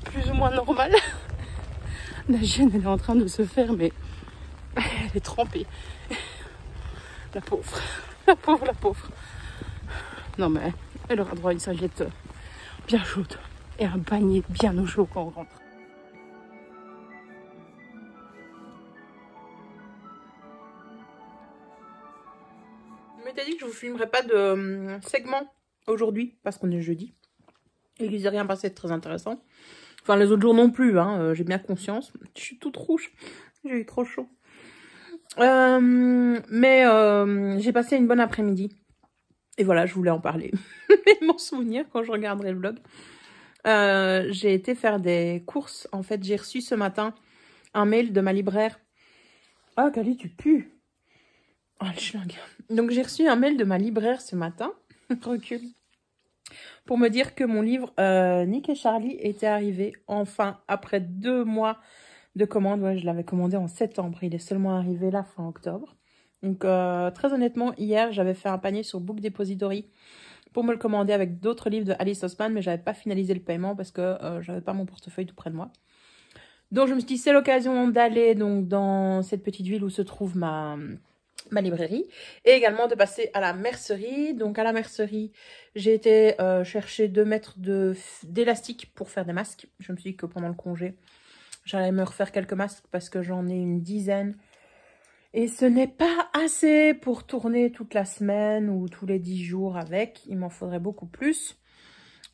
Speaker 1: plus ou moins normal. La chienne, elle est en train de se faire, mais elle est trempée. La pauvre. La pauvre. Non, mais elle aura droit à une serviette bien chaude et un panier bien au chaud quand on rentre. Je m'étais dit que je vous filmerai pas de segment aujourd'hui parce qu'on est jeudi et qu'il ne s'est rien passé de très intéressant. Enfin, les autres jours non plus, hein, j'ai bien conscience. Je suis toute rouge, j'ai eu trop chaud. Mais j'ai passé une bonne après-midi. Et voilà, je voulais en parler. Et m'en souvenir quand je regarderai le vlog. J'ai été faire des courses. En fait, j'ai reçu ce matin un mail de ma libraire. Ah, Kali, tu pues. Oh, le schlingue. Donc, j'ai reçu un mail de ma libraire ce matin. Recule. Pour me dire que mon livre Nick et Charlie était arrivé enfin après 2 mois de commande. Ouais, je l'avais commandé en septembre. Il est seulement arrivé là fin octobre.
Speaker 2: Donc, très honnêtement, hier, j'avais fait un panier sur Book Depository pour me le commander avec d'autres livres de Alice Oseman, mais j'avais pas finalisé le paiement parce que j'avais pas mon portefeuille tout près de moi. Donc, je me suis dit, c'est l'occasion d'aller donc dans cette petite ville où se trouve ma librairie et également de passer à la mercerie. Donc, à la mercerie, j'ai été chercher 2 mètres d'élastique pour faire des masques. Je me suis dit que pendant le congé, j'allais me refaire quelques masques parce que j'en ai une dizaine. Et ce n'est pas assez pour tourner toute la semaine ou tous les 10 jours avec. Il m'en faudrait beaucoup plus.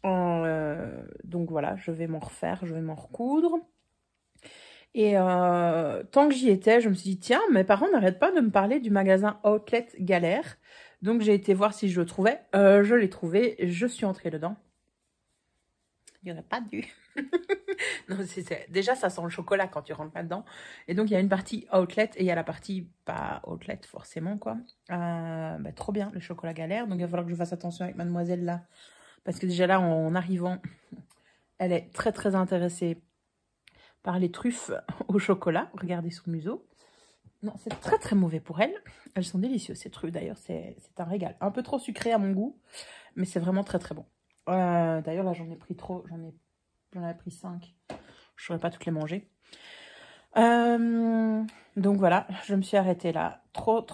Speaker 2: Donc voilà, je vais m'en refaire, je vais m'en recoudre. Et tant que j'y étais, je me suis dit, tiens, mes parents n'arrêtent pas de me parler du magasin Outlet Galère. Donc j'ai été voir si je le trouvais. Je l'ai trouvé, je suis entrée dedans. Il n'y aurait pas dû. Non, déjà, ça sent le chocolat quand tu rentres là-dedans. Et donc, il y a une partie outlet et il y a la partie pas outlet, forcément, quoi. Trop bien, le chocolat Galère. Donc, il va falloir que je fasse attention avec mademoiselle, là. Parce que déjà, là, en arrivant, elle est très, très intéressée par les truffes au chocolat. Regardez son museau. Non, c'est très, très mauvais pour elle. Elles sont délicieuses, ces truffes, d'ailleurs. C'est un régal. Un peu trop sucré à mon goût, mais c'est vraiment très, très bon. D'ailleurs, là, j'en ai pris trop. J'en avais pris 5. Je ne saurais pas toutes les manger. Donc voilà, je me suis arrêtée là. Trop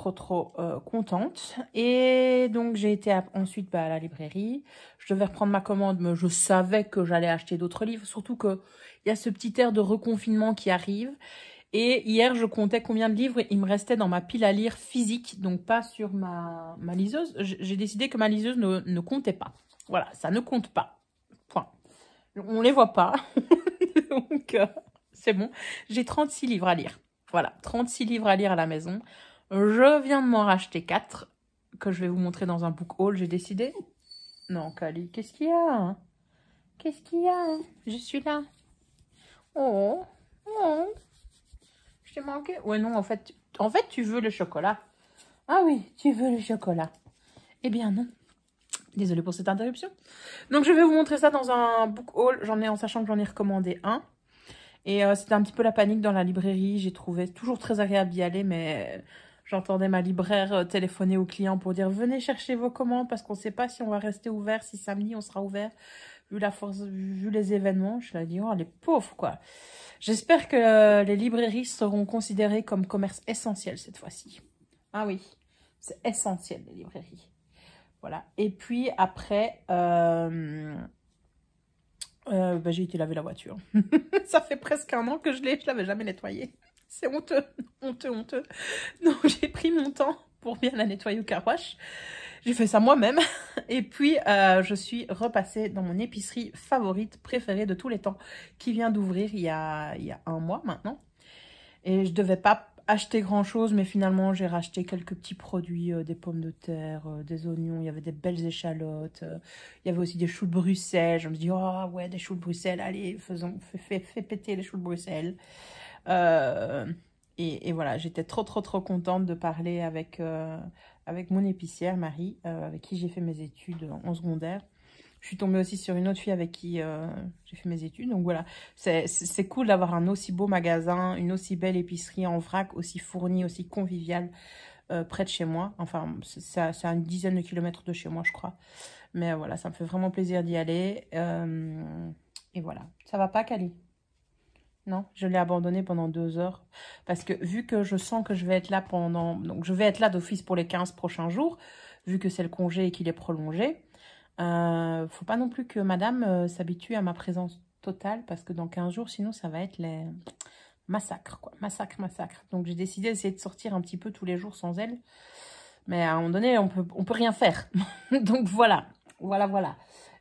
Speaker 2: contente. Et donc j'ai été ensuite à la librairie. Je devais reprendre ma commande, mais je savais que j'allais acheter d'autres livres. Surtout qu'il y a ce petit air de reconfinement qui arrive. Et hier, je comptais combien de livres il me restait dans ma pile à lire physique. Donc pas sur ma liseuse. J'ai décidé que ma liseuse ne comptait pas. Voilà, ça ne compte pas. Point. On les voit pas. Donc, c'est bon. J'ai 36 livres à lire. Voilà, 36 livres à lire à la maison. Je viens de m'en racheter 4 que je vais vous montrer dans un book haul. J'ai décidé. Non, Kali, qu'est-ce qu'il y a? Qu'est-ce qu'il y a? Je suis là. Oh, je t'ai manqué. Ouais, non, en fait, tu veux le chocolat. Ah oui, tu veux le chocolat. Eh bien, non. Désolée pour cette interruption. Donc, je vais vous montrer ça dans un book haul. J'en ai en sachant que j'en ai recommandé un. Et c'était un petit peu la panique dans la librairie. J'ai trouvé toujours très agréable d'y aller, mais j'entendais ma libraire téléphoner aux clients pour dire « Venez chercher vos commandes parce qu'on ne sait pas si on va rester ouvert, si samedi on sera ouvert. » Vu les événements, je leur ai dit « Oh, les pauvres, quoi !» J'espère que les librairies seront considérées comme commerce essentiel cette fois-ci. Ah oui, c'est essentiel, les librairies. Voilà. Et puis après, j'ai été laver la voiture. Ça fait presque 1 an que je l'avais jamais nettoyée. C'est honteux, honteux. Donc j'ai pris mon temps pour bien la nettoyer au car wash. J'ai fait ça moi-même. Et puis je suis repassée dans mon épicerie favorite, préférée de tous les temps, qui vient d'ouvrir il y a 1 mois maintenant. Et je devais pas acheter grand chose, mais finalement j'ai racheté quelques petits produits, des pommes de terre, des oignons, il y avait des belles échalotes, il y avait aussi des choux de Bruxelles. Je me dis oh ouais, des choux de Bruxelles, allez, fais péter les choux de Bruxelles. Et voilà, j'étais trop contente de parler avec mon épicière Marie, avec qui j'ai fait mes études en secondaire. Je suis tombée aussi sur une autre fille avec qui j'ai fait mes études. Donc voilà, c'est cool d'avoir un aussi beau magasin, une aussi belle épicerie en vrac, aussi fournie, aussi conviviale près de chez moi. Enfin, c'est à une dizaine de kilomètres de chez moi, je crois. Mais voilà, ça me fait vraiment plaisir d'y aller. Et voilà. Ça va pas, Kali? Non, je l'ai abandonné pendant 2 heures. Parce que vu que je sens que je vais être là pendant... Donc je vais être là d'office pour les 15 prochains jours, vu que c'est le congé et qu'il est prolongé. Faut pas non plus que madame s'habitue à ma présence totale parce que dans 15 jours, sinon ça va être les massacres, quoi. Massacre. Donc j'ai décidé d'essayer de sortir un petit peu tous les jours sans elle. Mais à un moment donné, on peut rien faire. Donc voilà.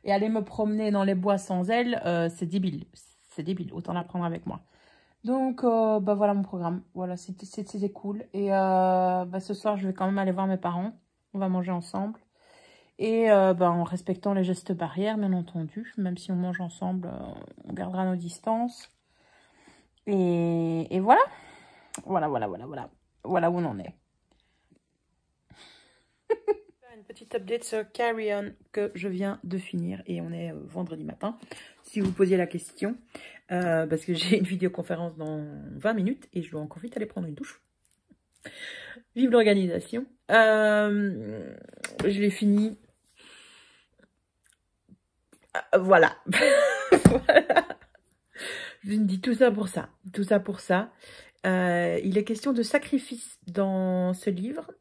Speaker 2: Et aller me promener dans les bois sans elle, c'est débile. C'est débile, autant la prendre avec moi. Donc voilà mon programme. Voilà, c'était cool. Et ce soir, je vais quand même aller voir mes parents. On va manger ensemble. Et en respectant les gestes barrières, bien entendu. Même si on mange ensemble, on gardera nos distances. Et voilà. Voilà où on en est. Une petite update sur Carry On que je viens de finir. Et on est vendredi matin. Si vous posiez la question. Parce que j'ai une vidéoconférence dans 20 minutes. Et je dois encore vite aller prendre une douche. Vive l'organisation. Je l'ai fini. Voilà. Voilà. Je me dis tout ça pour ça. Tout ça pour ça. Il est question de sacrifice dans ce livre.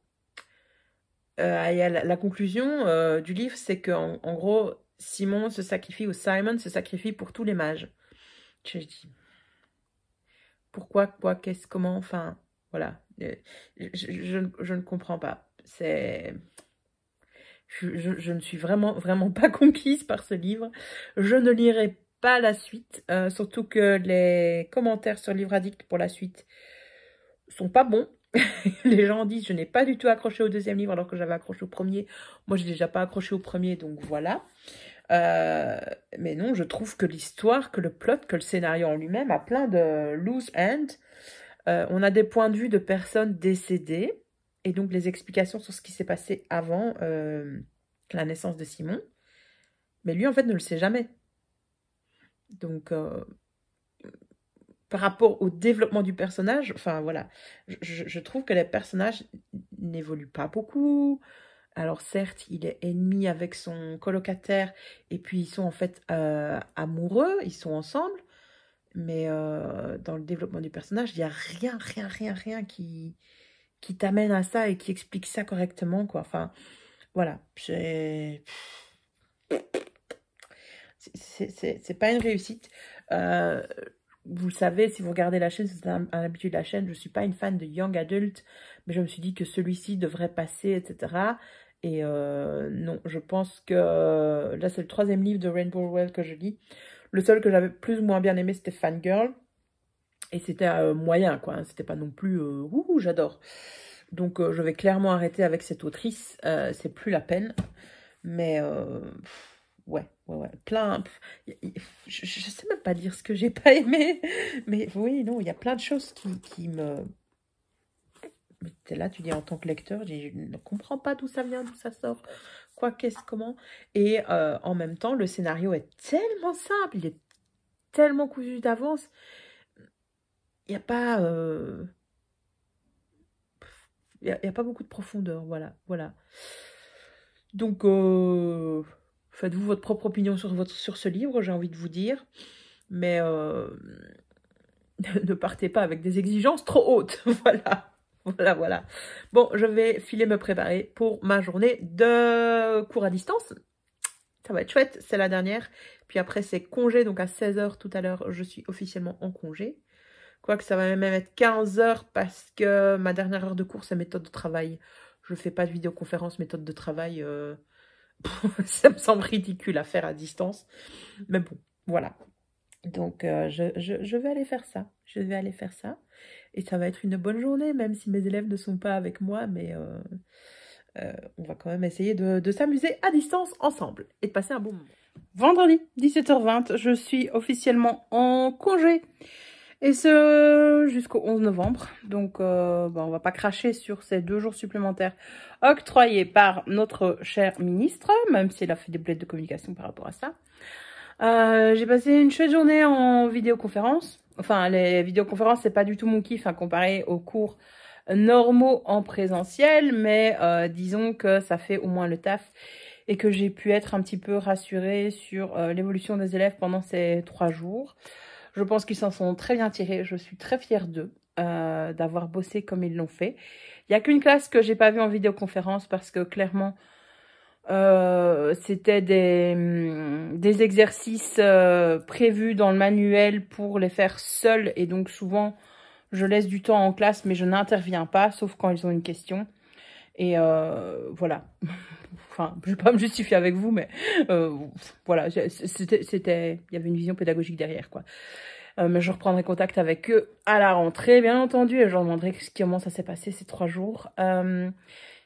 Speaker 2: Il y a la conclusion du livre, c'est qu'en gros, Simon se sacrifie, ou Simon se sacrifie pour tous les mages. Je dis, pourquoi, quoi, qu'est-ce, comment, enfin, voilà. Je ne comprends pas. C'est... Je ne suis vraiment pas conquise par ce livre. Je ne lirai pas la suite, surtout que les commentaires sur Livre Addict pour la suite sont pas bons. Les gens disent je n'ai pas du tout accroché au deuxième livre alors que j'avais accroché au premier. Moi, je n'ai déjà pas accroché au premier, donc voilà. Mais non, je trouve que l'histoire, que le plot, que le scénario en lui-même a plein de loose ends. On a des points de vue de personnes décédées et donc les explications sur ce qui s'est passé avant la naissance de Simon. Mais lui, en fait, ne le sait jamais. Donc, par rapport au développement du personnage, enfin voilà, je trouve que les personnages n'évoluent pas beaucoup. Alors certes, il est ennemi avec son colocataire et puis ils sont en fait amoureux, ils sont ensemble. Mais dans le développement du personnage, il n'y a rien qui t'amène à ça et qui explique ça correctement, quoi. Enfin, voilà, c'est pas une réussite. Vous le savez, si vous regardez la chaîne, c'est un habitude de la chaîne, je ne suis pas une fan de Young Adult, mais je me suis dit que celui-ci devrait passer, etc. Et non, je pense que là, c'est le 3e livre de Rainbow Rowell que je lis. Le seul que j'avais plus ou moins bien aimé, c'était Fangirl. Et c'était moyen, quoi. Hein. C'était pas non plus... ouh, j'adore. Donc, je vais clairement arrêter avec cette autrice. C'est plus la peine. Mais... ouais. Plein... je sais même pas dire ce que j'ai pas aimé. Mais oui, non, il y a plein de choses qui me... Là, tu dis en tant que lecteur, je ne comprends pas d'où ça vient, d'où ça sort. Quoi, qu'est-ce, comment. Et en même temps, le scénario est tellement simple. Il est tellement cousu d'avance. Il n'y a pas... il y a pas beaucoup de profondeur, voilà. Donc, faites-vous votre propre opinion sur ce livre, j'ai envie de vous dire. Mais ne partez pas avec des exigences trop hautes, voilà. Bon, je vais filer me préparer pour ma journée de cours à distance. Ça va être chouette, c'est la dernière. Puis après, c'est congé, donc à 16 h tout à l'heure, je suis officiellement en congé. Quoique ça va même être 15 h parce que ma dernière heure de cours, c'est méthode de travail. Je ne fais pas de vidéoconférence, méthode de travail. Ça me semble ridicule à faire à distance. Mais bon, voilà. Donc, je vais aller faire ça. Et ça va être une bonne journée, même si mes élèves ne sont pas avec moi. Mais on va quand même essayer de s'amuser à distance ensemble et de passer un bon moment. Vendredi, 17 h 20, je suis officiellement en congé. Et ce, jusqu'au 11 novembre. Donc, on va pas cracher sur ces 2 jours supplémentaires octroyés par notre cher ministre, même si elle a fait des bleds de communication par rapport à ça. J'ai passé une chouette journée en vidéoconférence. Enfin, les vidéoconférences, c'est pas du tout mon kiff, hein, comparé aux cours normaux en présentiel. Mais disons que ça fait au moins le taf et que j'ai pu être un petit peu rassurée sur l'évolution des élèves pendant ces 3 jours. Je pense qu'ils s'en sont très bien tirés. Je suis très fière d'eux, d'avoir bossé comme ils l'ont fait. Il n'y a qu'une classe que j'ai pas vue en vidéoconférence parce que clairement, c'était des exercices prévus dans le manuel pour les faire seuls. Et donc souvent, je laisse du temps en classe, mais je n'interviens pas, sauf quand ils ont une question. Et voilà. Enfin, je ne vais pas me justifier avec vous, mais voilà, il y avait une vision pédagogique derrière, quoi. Mais je reprendrai contact avec eux à la rentrée, bien entendu, et je leur demanderai comment ça s'est passé ces 3 jours.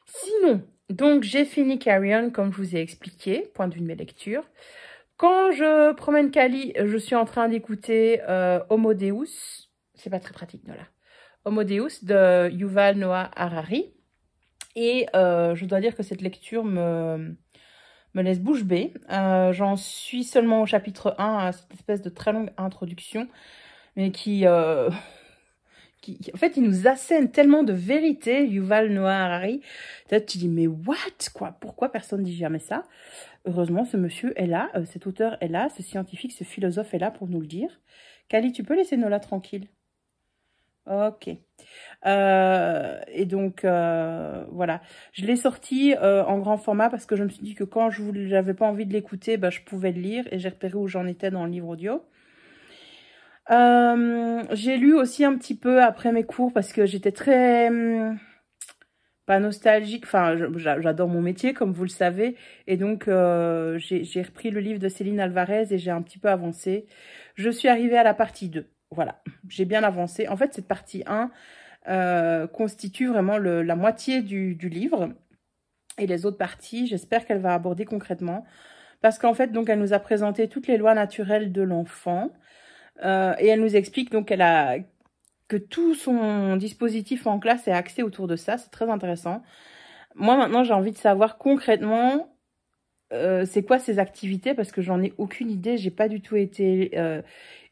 Speaker 2: Sinon, donc j'ai fini Carry On, comme je vous ai expliqué, point de vue de mes lectures. Quand je promène Cali, je suis en train d'écouter Homo Deus. C'est pas très pratique, voilà. Homo Deus de Yuval Noah Harari. Et je dois dire que cette lecture me laisse bouche bée. J'en suis seulement au chapitre 1, à cette espèce de très longue introduction, mais qui
Speaker 1: en fait, il nous assène tellement de vérité, Yuval Noah Harari. Là, tu dis, mais what, quoi? Pourquoi personne ne dit jamais ça? Heureusement, ce monsieur est là, cet auteur est là, ce scientifique, ce philosophe est là pour nous le dire. Kali, tu peux laisser Nola tranquille? Ok. Et donc, voilà. Je l'ai sorti en grand format parce que je me suis dit que quand je n'avais pas envie de l'écouter, bah, je pouvais le lire et j'ai repéré où j'en étais dans le livre audio. J'ai lu aussi un petit peu après mes cours parce que j'étais très... pas nostalgique, enfin j'adore mon métier comme vous le savez et donc j'ai repris le livre de Céline Alvarez et j'ai un petit peu avancé. Je suis arrivée à la partie 2, voilà, j'ai bien avancé. En fait cette partie 1 constitue vraiment la moitié du livre et les autres parties j'espère qu'elle va aborder concrètement parce qu'en fait donc elle nous a présenté toutes les lois naturelles de l'enfant et elle nous explique donc que tout son dispositif en classe est axé autour de ça. C'est très intéressant. Moi, maintenant, j'ai envie de savoir concrètement c'est quoi ces activités parce que j'en ai aucune idée. J'ai pas du tout été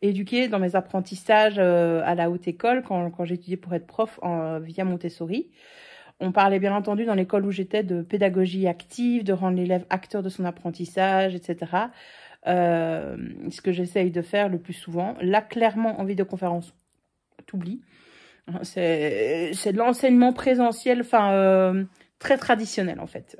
Speaker 1: éduquée dans mes apprentissages à la haute école quand j'étudiais pour être prof via Montessori. On parlait bien entendu dans l'école où j'étais de pédagogie active, de rendre l'élève acteur de son apprentissage, etc. Ce que j'essaye de faire le plus souvent. Là, clairement, en vidéoconférence, t'oublies. C'est de l'enseignement présentiel, enfin très traditionnel en fait.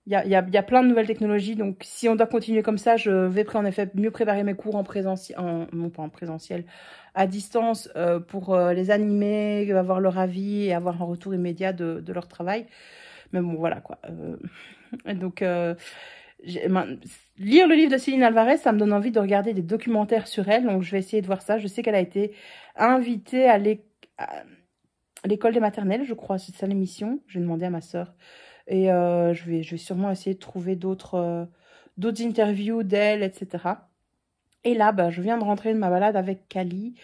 Speaker 1: Il y a plein de nouvelles technologies, donc si on doit continuer comme ça, je vais en effet mieux préparer mes cours en présentiel, non pas en présentiel, à distance pour les animer, avoir leur avis et avoir un retour immédiat de leur travail. Mais bon, voilà quoi. Donc lire le livre de Céline Alvarez, ça me donne envie de regarder des documentaires sur elle, donc je vais essayer de voir ça. Je sais qu'elle a été invitée à l'école des maternelles, je crois, c'est ça l'émission. Je vais demander à ma sœur. Et je vais sûrement essayer de trouver d'autres interviews d'elle, etc. Et là, bah, je viens de rentrer de ma balade avec Kali.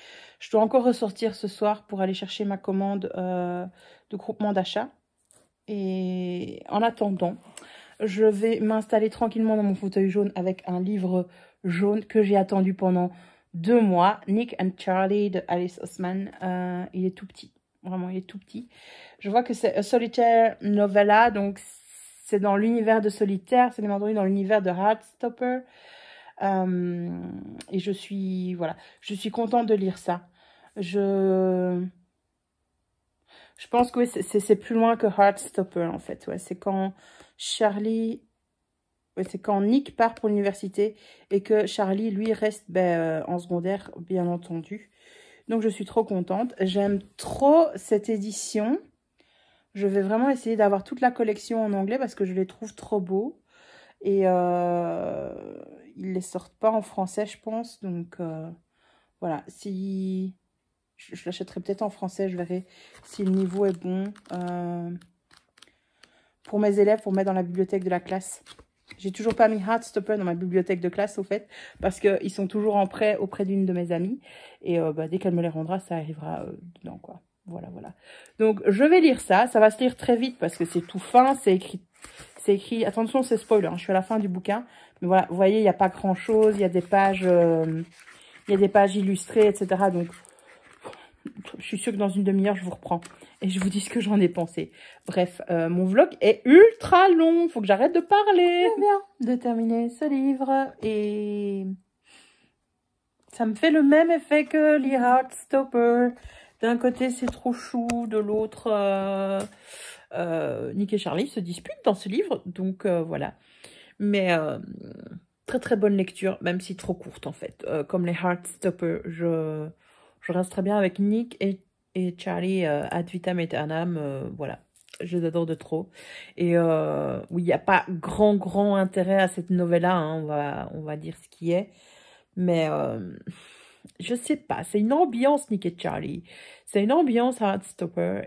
Speaker 1: Je dois encore ressortir ce soir pour aller chercher ma commande de groupement d'achat. Et en attendant, je vais m'installer tranquillement dans mon fauteuil jaune avec un livre jaune que j'ai attendu pendant 2 mois. Nick and Charlie de Alice Oseman. Il est tout petit. Vraiment, il est tout petit. Je vois que c'est A Solitaire Novella. Donc, c'est dans l'univers de Solitaire. C'est bien entendu dans l'univers de Heartstopper. Et je suis contente de lire ça. Je pense que oui, c'est plus loin que Heartstopper, en fait. Ouais, c'est quand c'est quand Nick part pour l'université et que Charlie, lui, reste en secondaire, bien entendu. Donc, je suis trop contente. J'aime trop cette édition. Je vais vraiment essayer d'avoir toute la collection en anglais parce que je les trouve trop beaux. Et ils les sortent pas en français, je pense. Donc, voilà. Si je l'achèterai peut-être en français, je verrai si le niveau est bon. Pour mes élèves, pour mettre dans la bibliothèque de la classe. J'ai toujours pas mis Heartstopper dans ma bibliothèque de classe, au fait, parce qu'ils sont toujours en prêt auprès d'une de mes amies. Et dès qu'elle me les rendra, ça arrivera dedans, quoi. Voilà, voilà. Donc, je vais lire ça. Ça va se lire très vite parce que c'est tout fin. C'est écrit, attention, c'est spoiler, hein, je suis à la fin du bouquin. Mais voilà, vous voyez, il n'y a pas grand-chose. Il y a des pages illustrées, etc. Donc, je suis sûre que dans une demi-heure, je vous reprends. Et je vous dis ce que j'en ai pensé. Bref, mon vlog est ultra long. Faut que j'arrête de parler. Je viens de terminer ce livre. Et ça me fait le même effet que les Heartstopper. D'un côté, c'est trop chou. De l'autre, Nick et Charlie se disputent dans ce livre. Donc, voilà. Mais très, très bonne lecture. Même si trop courte, en fait. Comme les Heartstopper, je reste très bien avec Nick et Charlie ad vitam aeternam, voilà, je les adore de trop. Et oui, il n'y a pas grand intérêt à cette novella, hein, on va dire ce qui est. Mais je sais pas, c'est une ambiance Nick et Charlie, c'est une ambiance Heartstopper.